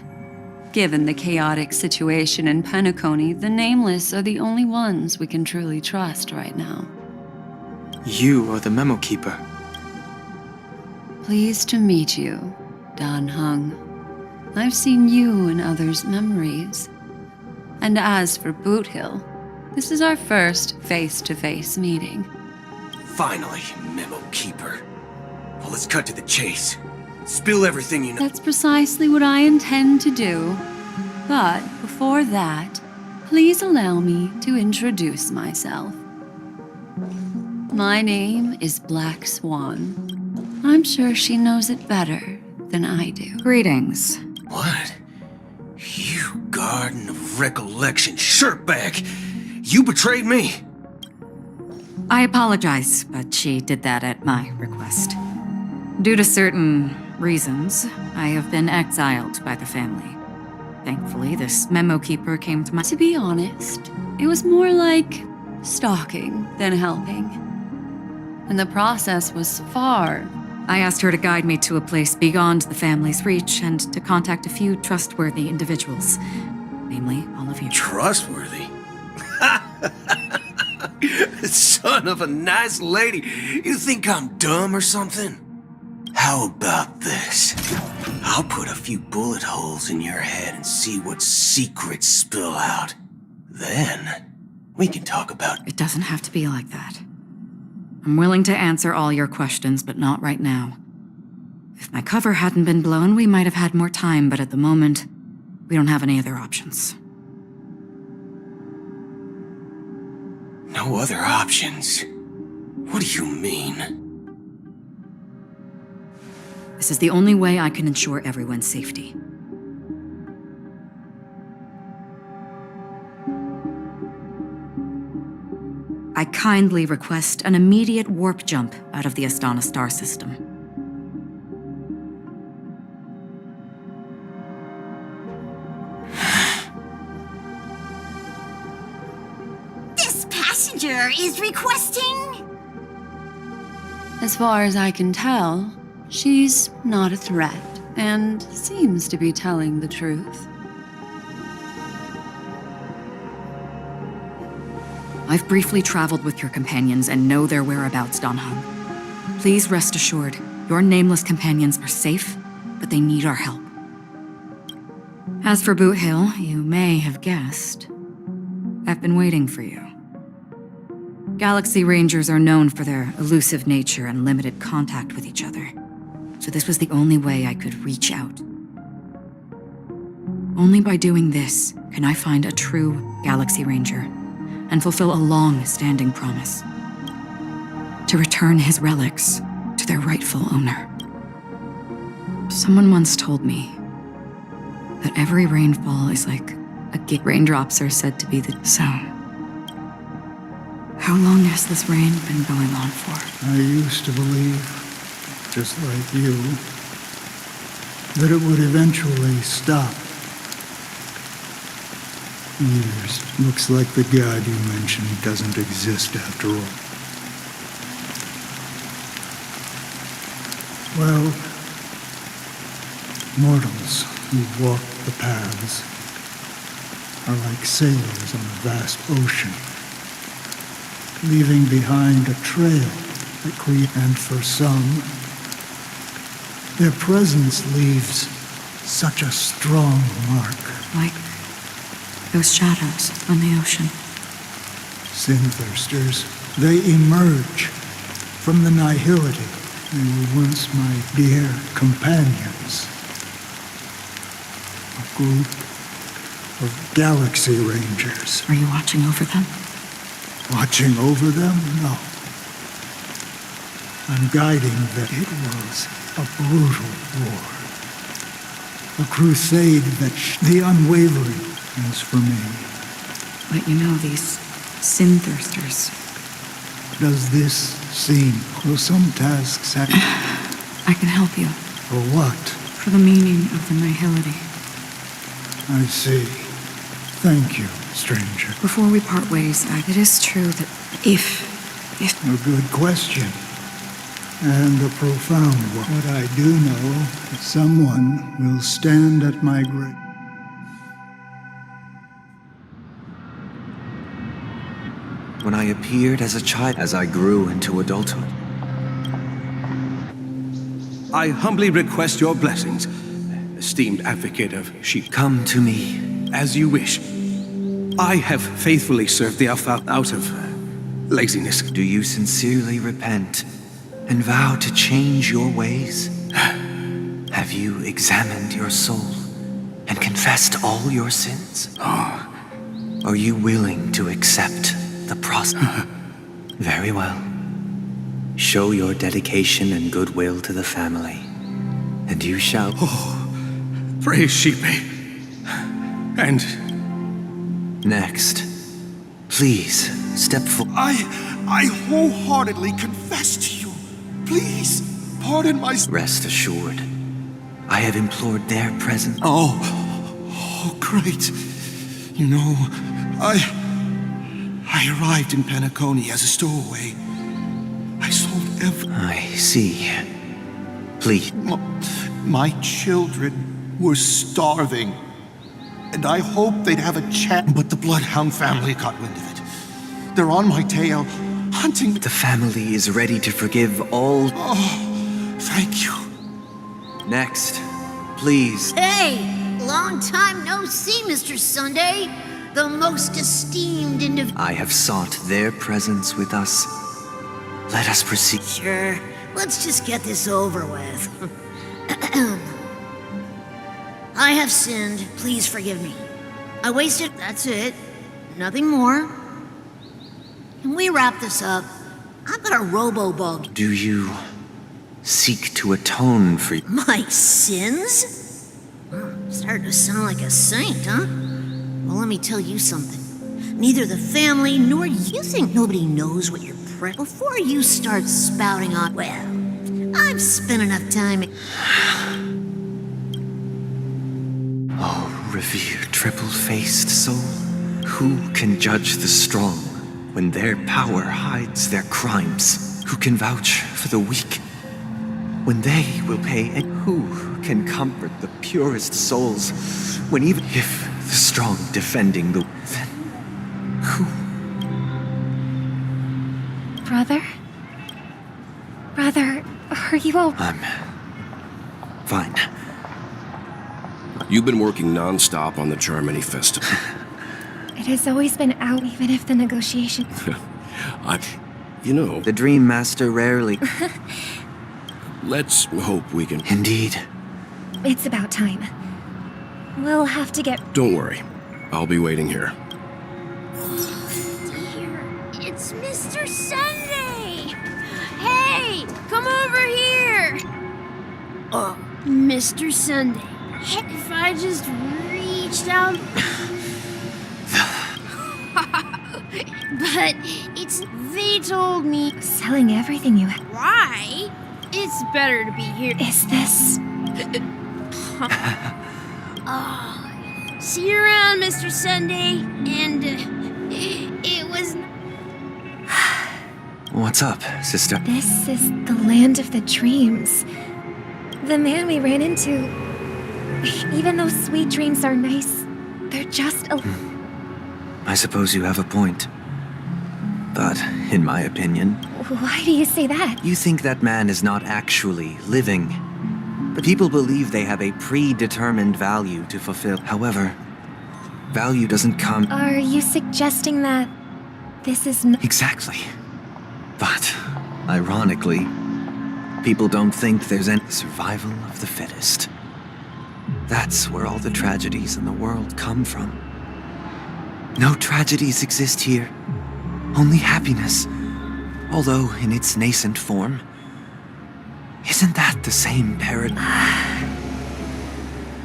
Given the chaotic situation in Penacony, the Nameless are the only ones we can truly trust right now. You are the memo keeper. Pleased to meet you, Dan Hung. I've seen you in others' memories. And as for Boot Hill, this is our first face-to-face meeting. Finally, memo keeper. Well, let's cut to the chase. Spill everything you know. That's precisely what I intend to do. But before that, please allow me to introduce myself. My name is Black Swan. I'm sure she knows it better than I do. Greetings. What? You Garden of Recollection shirtbag! You betrayed me! I apologize, but she did that at my request. Due to certain reasons, I have been exiled by the family. Thankfully, this memo keeper came to my... To be honest, it was more like stalking than helping. And the process was far... I asked her to guide me to a place beyond the family's reach and to contact a few trustworthy individuals. Namely, all of you. Trustworthy? Son of a nice lady. You think I'm dumb or something? How about this? I'll put a few bullet holes in your head and see what secrets spill out. Then, we can talk about... It doesn't have to be like that. I'm willing to answer all your questions, but not right now. If my cover hadn't been blown, we might have had more time, but at the moment, we don't have any other options. No other options? What do you mean? This is the only way I can ensure everyone's safety. I kindly request an immediate warp jump out of the Astana star system. messenger is requesting? As far as I can tell, she's not a threat and seems to be telling the truth. I've briefly traveled with your companions and know their whereabouts, Don Hung. Please rest assured, your nameless companions are safe, but they need our help. As for Boot Hill, you may have guessed, I've been waiting for you. Galaxy Rangers are known for their elusive nature and limited contact with each other, so this was the only way I could reach out. Only by doing this can I find a true Galaxy Ranger and fulfill a long-standing promise: to return his relics to their rightful owner. Someone once told me that every rainfall is like a gift. Raindrops are said to be the sound. How long has this rain been going on for? I used to believe, just like you, that it would eventually stop. Years. Looks like the god you mentioned doesn't exist after all. Well, mortals who walk the paths are like sailors on a vast ocean, leaving behind a trail that and for some, their presence leaves such a strong mark. Like those shadows on the ocean. Sin-thirsters, they emerge from the nihility. They were once my dear companions. A group of Galaxy Rangers. Are you watching over them? Watching over them? No. I'm guiding them. It was a brutal war. A crusade that the unwavering is for me. But you know, these sin-thirsters. Does this seem... Well, some tasks have... I can help you. For what? For the meaning of the nihility. I see. Thank you, stranger. Before we part ways, it is true that if... A good question. And a profound one. What I do know, that someone will stand at my grave. When I appeared as a child, as I grew into adulthood. I humbly request your blessings, esteemed advocate of sheep. Come to me. As you wish. I have faithfully served the Alpha out of laziness. Do you sincerely repent and vow to change your ways? Have you examined your soul and confessed all your sins? Oh. Are you willing to accept the process? Very well. Show your dedication and goodwill to the family, and you shall... Oh, praise Sheepy. And... Next, please, step forward. I wholeheartedly confess to you. Please, pardon my... Rest assured, I have implored their presence. Oh, great. You know, I arrived in Penacony as a stowaway. I sold everything. I see. Please. My children were starving, and I hoped they'd have a chance. But the Bloodhound family got wind of it. They're on my tail, hunting me. The family is ready to forgive all. Oh, thank you. Next, please. Hey, long time no see, Mr. Sunday. The most esteemed individual. I have sought their presence with us. Let us proceed. Sure. Let's just get this over with. I have sinned. Please forgive me. I wasted... That's it. Nothing more. Can we wrap this up? I've got a robo-bug. Do you seek to atone for... My sins? Starting to sound like a saint, huh? Well, let me tell you something. Neither the family nor you think nobody knows what you're before you start spouting on, well, I've spent enough time. Oh, revered triple-faced soul, who can judge the strong when their power hides their crimes? Who can vouch for the weak? When they will pay, and who can comfort the purest souls? When even if the strong defending the... then who? Brother? Brother, are you all... I'm fine. You've been working non-stop on the Charmony Festival. It has always been out, even if the negotiation... You know... The Dream Master rarely... Let's hope we can... Indeed. It's about time. We'll have to get... Don't worry. I'll be waiting here. It's Mr. Sunday! Hey, come over here! Mr. Sunday, if I just reach down... But they told me... Selling everything you have. Why? It's better to be here. Is this... See you around, Mr. Sunday. And it was... What's up, sister? This is the land of the dreams. The man we ran into... Even though sweet dreams are nice, they're just a... I suppose you have a point. But, in my opinion... Why do you say that? You think that man is not actually living. But people believe they have a predetermined value to fulfill. However, value doesn't come... Are you suggesting that this is not... Exactly. But, ironically, people don't think there's any survival of the fittest. That's where all the tragedies in the world come from. No tragedies exist here. Only happiness. Although in its nascent form. Isn't that the same paradigm?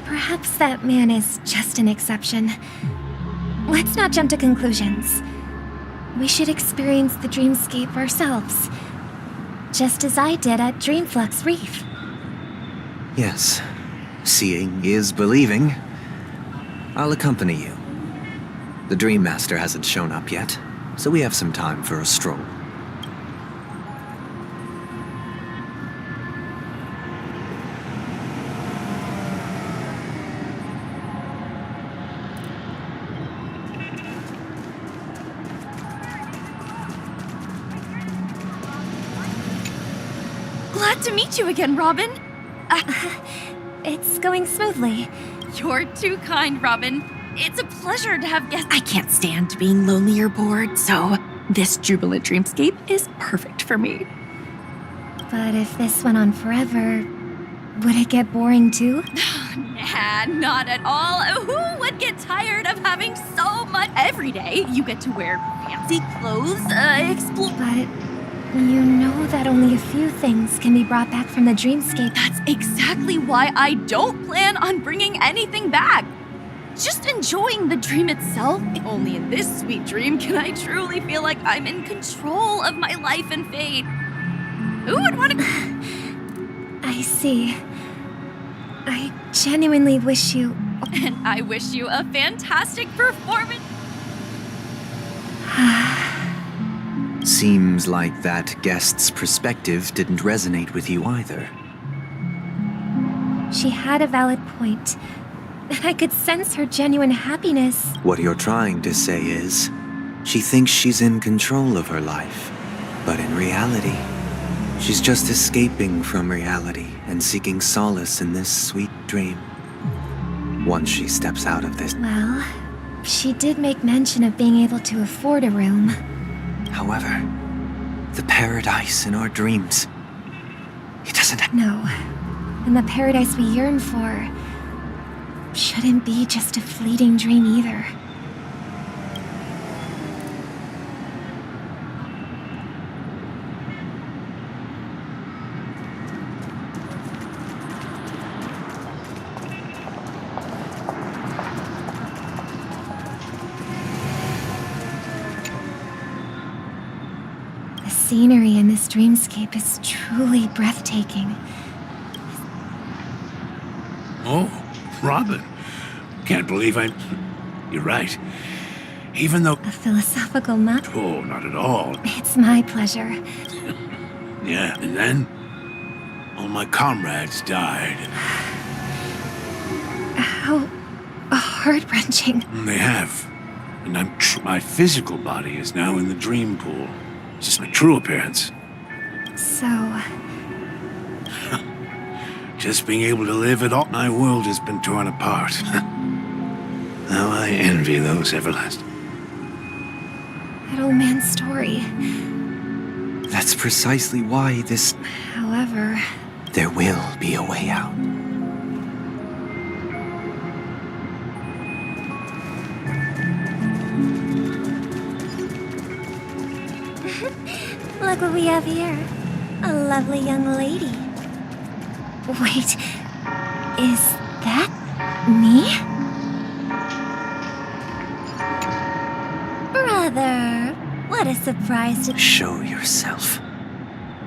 Perhaps that man is just an exception. Let's not jump to conclusions. We should experience the dreamscape ourselves. Just as I did at Dreamflux Reef. Yes. Seeing is believing. I'll accompany you. The Dream Master hasn't shown up yet, so we have some time for a stroll. Glad to meet you again, Robin. It's going smoothly. You're too kind, Robin. It's a pleasure to have guests. I can't stand being lonely or bored, so this jubilant dreamscape is perfect for me. But if this went on forever, would it get boring too? Nah, not at all. Who would get tired of having so much? Every day you get to wear fancy clothes, explore. But you know that only a few things can be brought back from the dreamscape. That's exactly why I don't plan on bringing anything back. Just enjoying the dream itself. Only in this sweet dream can I truly feel like I'm in control of my life and fate. Who would want to... I see. I genuinely wish you... And I wish you a fantastic performance. Seems like that guest's perspective didn't resonate with you either. She had a valid point. I could sense her genuine happiness. What you're trying to say is, she thinks she's in control of her life. But in reality, she's just escaping from reality and seeking solace in this sweet dream. Once she steps out of this... Well, she did make mention of being able to afford a room. However, the paradise in our dreams, it doesn't... No. And the paradise we yearn for shouldn't be just a fleeting dream either. The scenery in this dreamscape is truly breathtaking. Oh, Robin. Can't believe You're right. Even though... A philosophical map? Oh, not at all. It's my pleasure. Yeah, and then all my comrades died. How heart-wrenching. They have. And my physical body is now in the dream pool. It's just my true appearance. So... Just being able to live it all. My world has been torn apart. Now I envy those everlasting. That old man's story. That's precisely why this... However... There will be a way out. Look what we have here. A lovely young lady. Wait, is that me? Brother, what a surprise to... Show yourself.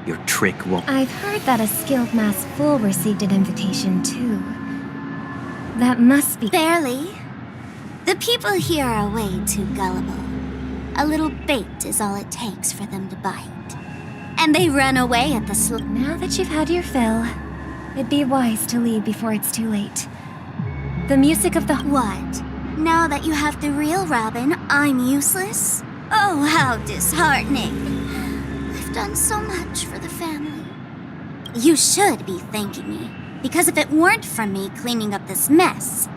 Your trick will... I've heard that a skilled masked fool received an invitation too. That must be... Barely. The people here are way too gullible. A little bait is all it takes for them to bite. And they run away at the Now that you've had your fill, it'd be wise to leave before it's too late. The music of the... What? Now that you have the real Robin, I'm useless? Oh, how disheartening. I've done so much for the family. You should be thanking me, because if it weren't for me cleaning up this mess,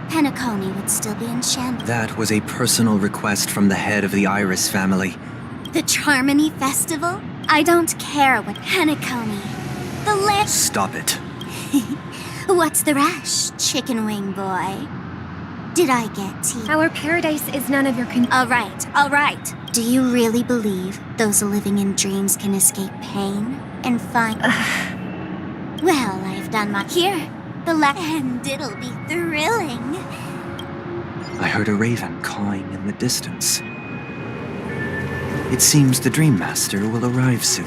Penacony would still be in shambles. That was a personal request from the head of the Iris family. The Charmony Festival? I don't care what Penacony. The land... Stop it. What's the rush, chicken wing boy? Did I get tea? Our paradise is none of your All right. Do you really believe those living in dreams can escape pain and find... Well, I've done my... Here, and it'll be thrilling. I heard a raven cawing in the distance. It seems the Dream Master will arrive soon.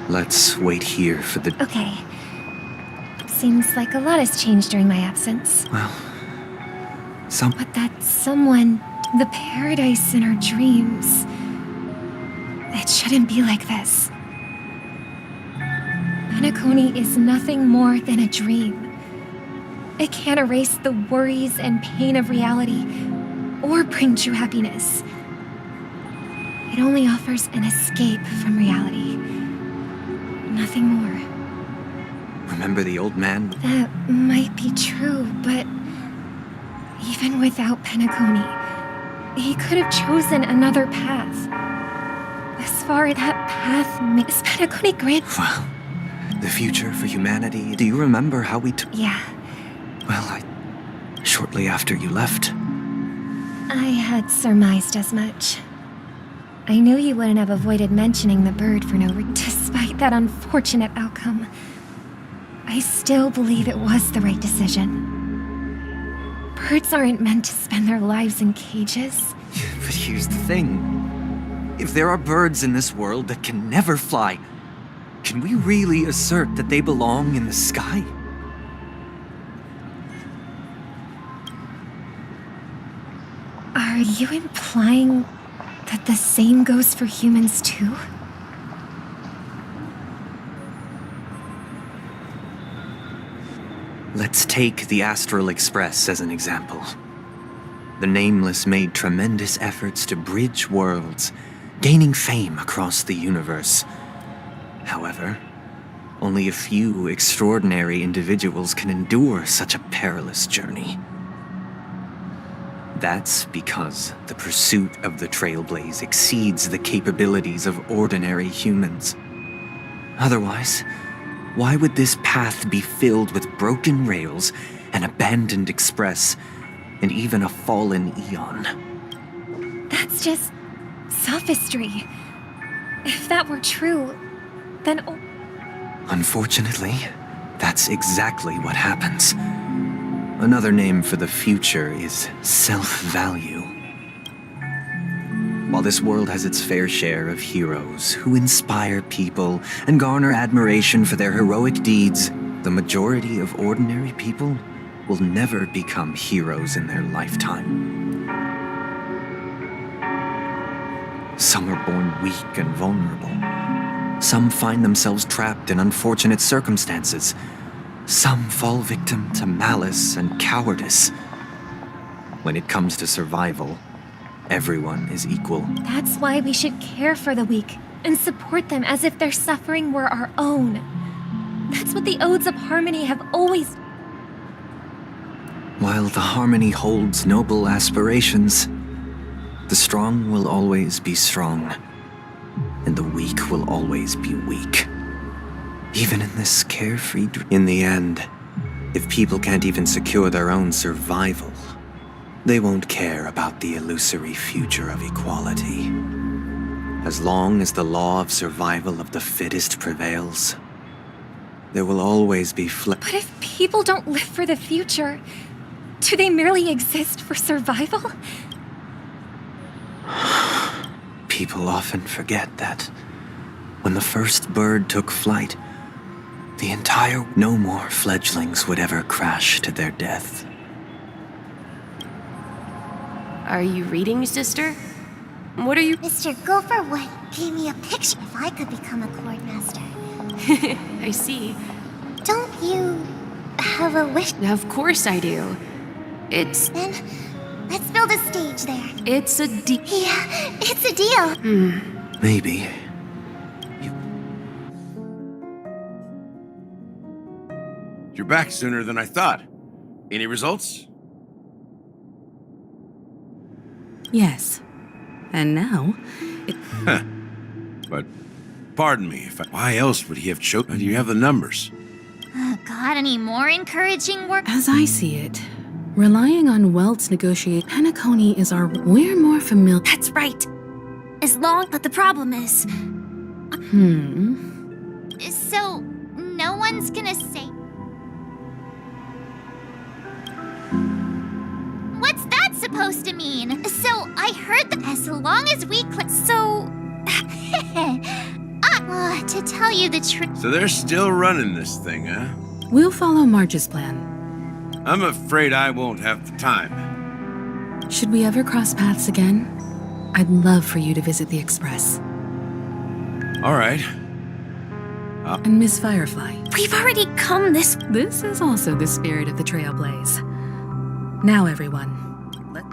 Let's wait here for the... Okay. Seems like a lot has changed during my absence. Well, But that someone, the paradise in our dreams... It shouldn't be like this. Penacony is nothing more than a dream. It can't erase the worries and pain of reality, or bring true happiness. It only offers an escape from reality. Nothing more. Remember the old man? That might be true, but even without Penacony, he could have chosen another path. As far as that path makes Penacony grant... Well, the future for humanity. Do you remember how we took... Yeah. Well, shortly after you left. I had surmised as much. I knew you wouldn't have avoided mentioning the bird for no reason. Despite that unfortunate outcome, I still believe it was the right decision. Birds aren't meant to spend their lives in cages. But here's the thing. If there are birds in this world that can never fly, can we really assert that they belong in the sky? Are you implying that the same goes for humans too? Let's take the Astral Express as an example. The Nameless made tremendous efforts to bridge worlds, gaining fame across the universe. However, only a few extraordinary individuals can endure such a perilous journey. That's because the pursuit of the Trailblaze exceeds the capabilities of ordinary humans. Otherwise, why would this path be filled with broken rails, an abandoned express, and even a fallen Eon? That's just sophistry. If that were true, then... Unfortunately, that's exactly what happens. Another name for the future is self-value. While this world has its fair share of heroes who inspire people and garner admiration for their heroic deeds, the majority of ordinary people will never become heroes in their lifetime. Some are born weak and vulnerable. Some find themselves trapped in unfortunate circumstances. Some fall victim to malice and cowardice. When it comes to survival, everyone is equal. That's why we should care for the weak and support them as if their suffering were our own. That's what the Odes of Harmony have always... While the Harmony holds noble aspirations, the strong will always be strong, and the weak will always be weak. Even in this carefree in the end, if people can't even secure their own survival, they won't care about the illusory future of equality. As long as the law of survival of the fittest prevails, there will always be But if people don't live for the future, do they merely exist for survival? People often forget that when the first bird took flight, the entire no more fledglings would ever crash to their death. Are you reading, sister? What are you... Mr. Gopherwood gave me a picture if I could become a court master. I see. Don't you have a wish? Of course I do. It's... Then let's build a stage there. It's a deal. Yeah, it's a deal. Maybe. You're back sooner than I thought. Any results? Yes. And now, But, pardon me, why else would he have chosen? Do you have the numbers? Got any more encouraging work? as I see it, relying on Welt's negotiate penacony is our... We're more familiar... That's right. As long, but the problem is... So, no one's gonna say... What's that supposed to mean? So, I heard that as long as we click... So... to tell you the truth... So they're still running this thing, huh? We'll follow Marge's plan. I'm afraid I won't have the time. Should we ever cross paths again? I'd love for you to visit the Express. All right. And Miss Firefly. We've already come this... This is also the spirit of the Trailblaze. Now, everyone. Ladies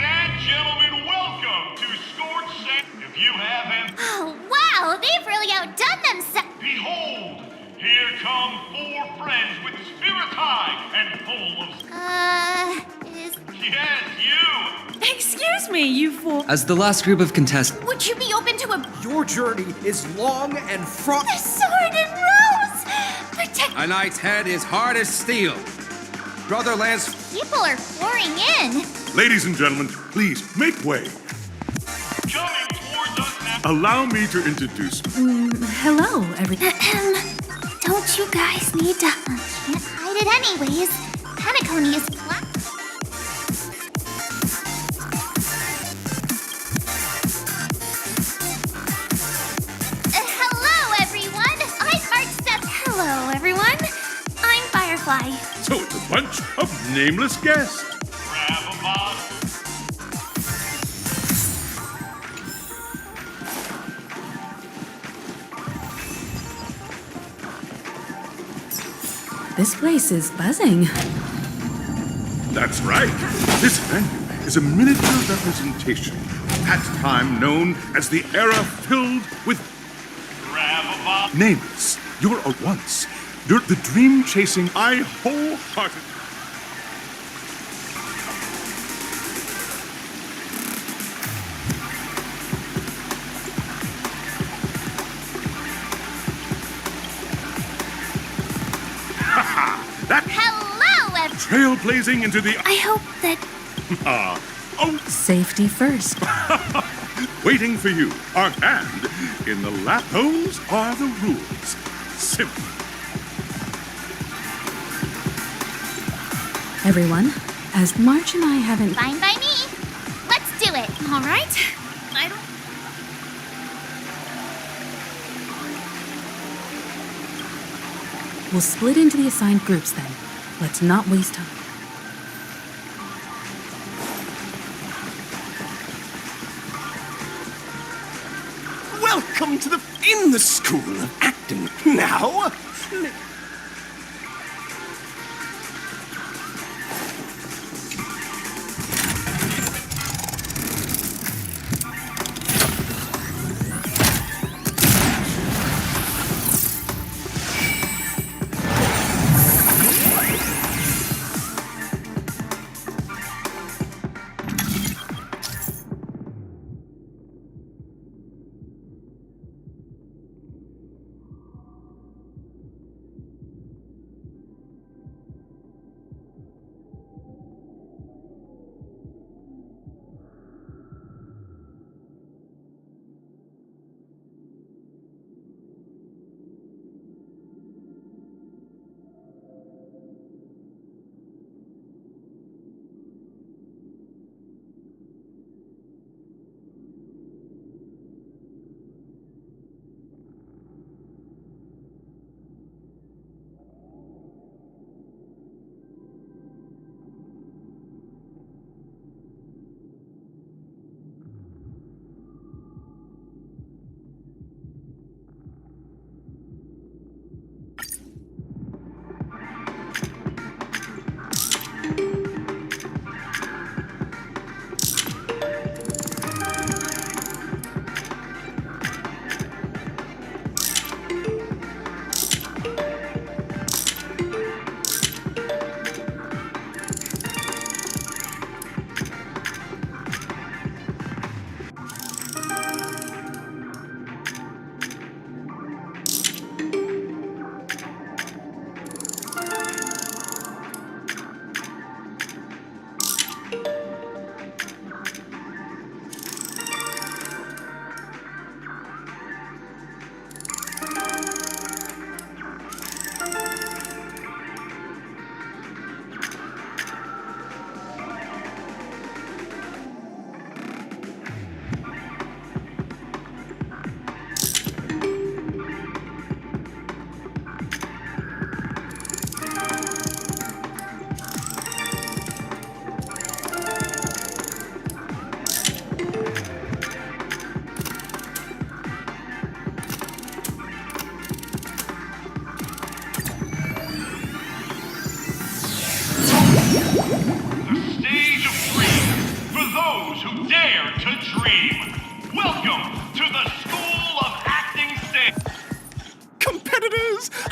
and gentlemen, welcome to Scorch Sand. If you haven't... Oh, wow! They've really outdone themselves! Behold, here come 4 friends with spirits high and full of... Yes, you! Excuse me, you fool. As the last group of contestants... Would you be open to a... Your journey is long and fraught. The sword and rose! Protect... A knight's head is hard as steel. Brother Lance... People are pouring in. Ladies and gentlemen, please make way. Coming towards us now. Allow me to introduce... Hello, everyone. Don't you guys need to... Can't hide it anyways. Penacony is flat. Hello, everyone. I'm Mark Step. Hello, everyone. I'm Firefly. So it's a bunch of nameless guests. Grab a bottle. This place is buzzing. That's right. This venue is a miniature representation of that time known as the era filled with... Grab a bottle. Nameless. You're a once. You're the dream-chasing, I wholehearted... That Hello, everyone. trailblazing into the... I hope that... Safety first. Waiting for you, and in the lap zones are the rules. Simple. Everyone, as Marge and I haven't... Fine by me. Let's do it. All right. I don't... We'll split into the assigned groups then. Let's not waste time. Welcome to the School of Acting. Now,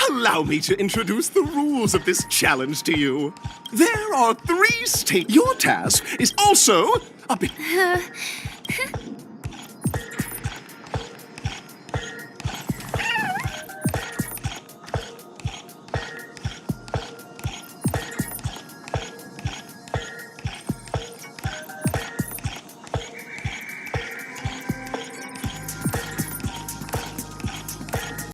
allow me to introduce the rules of this challenge to you. There are 3 stages. Your task is also a bit...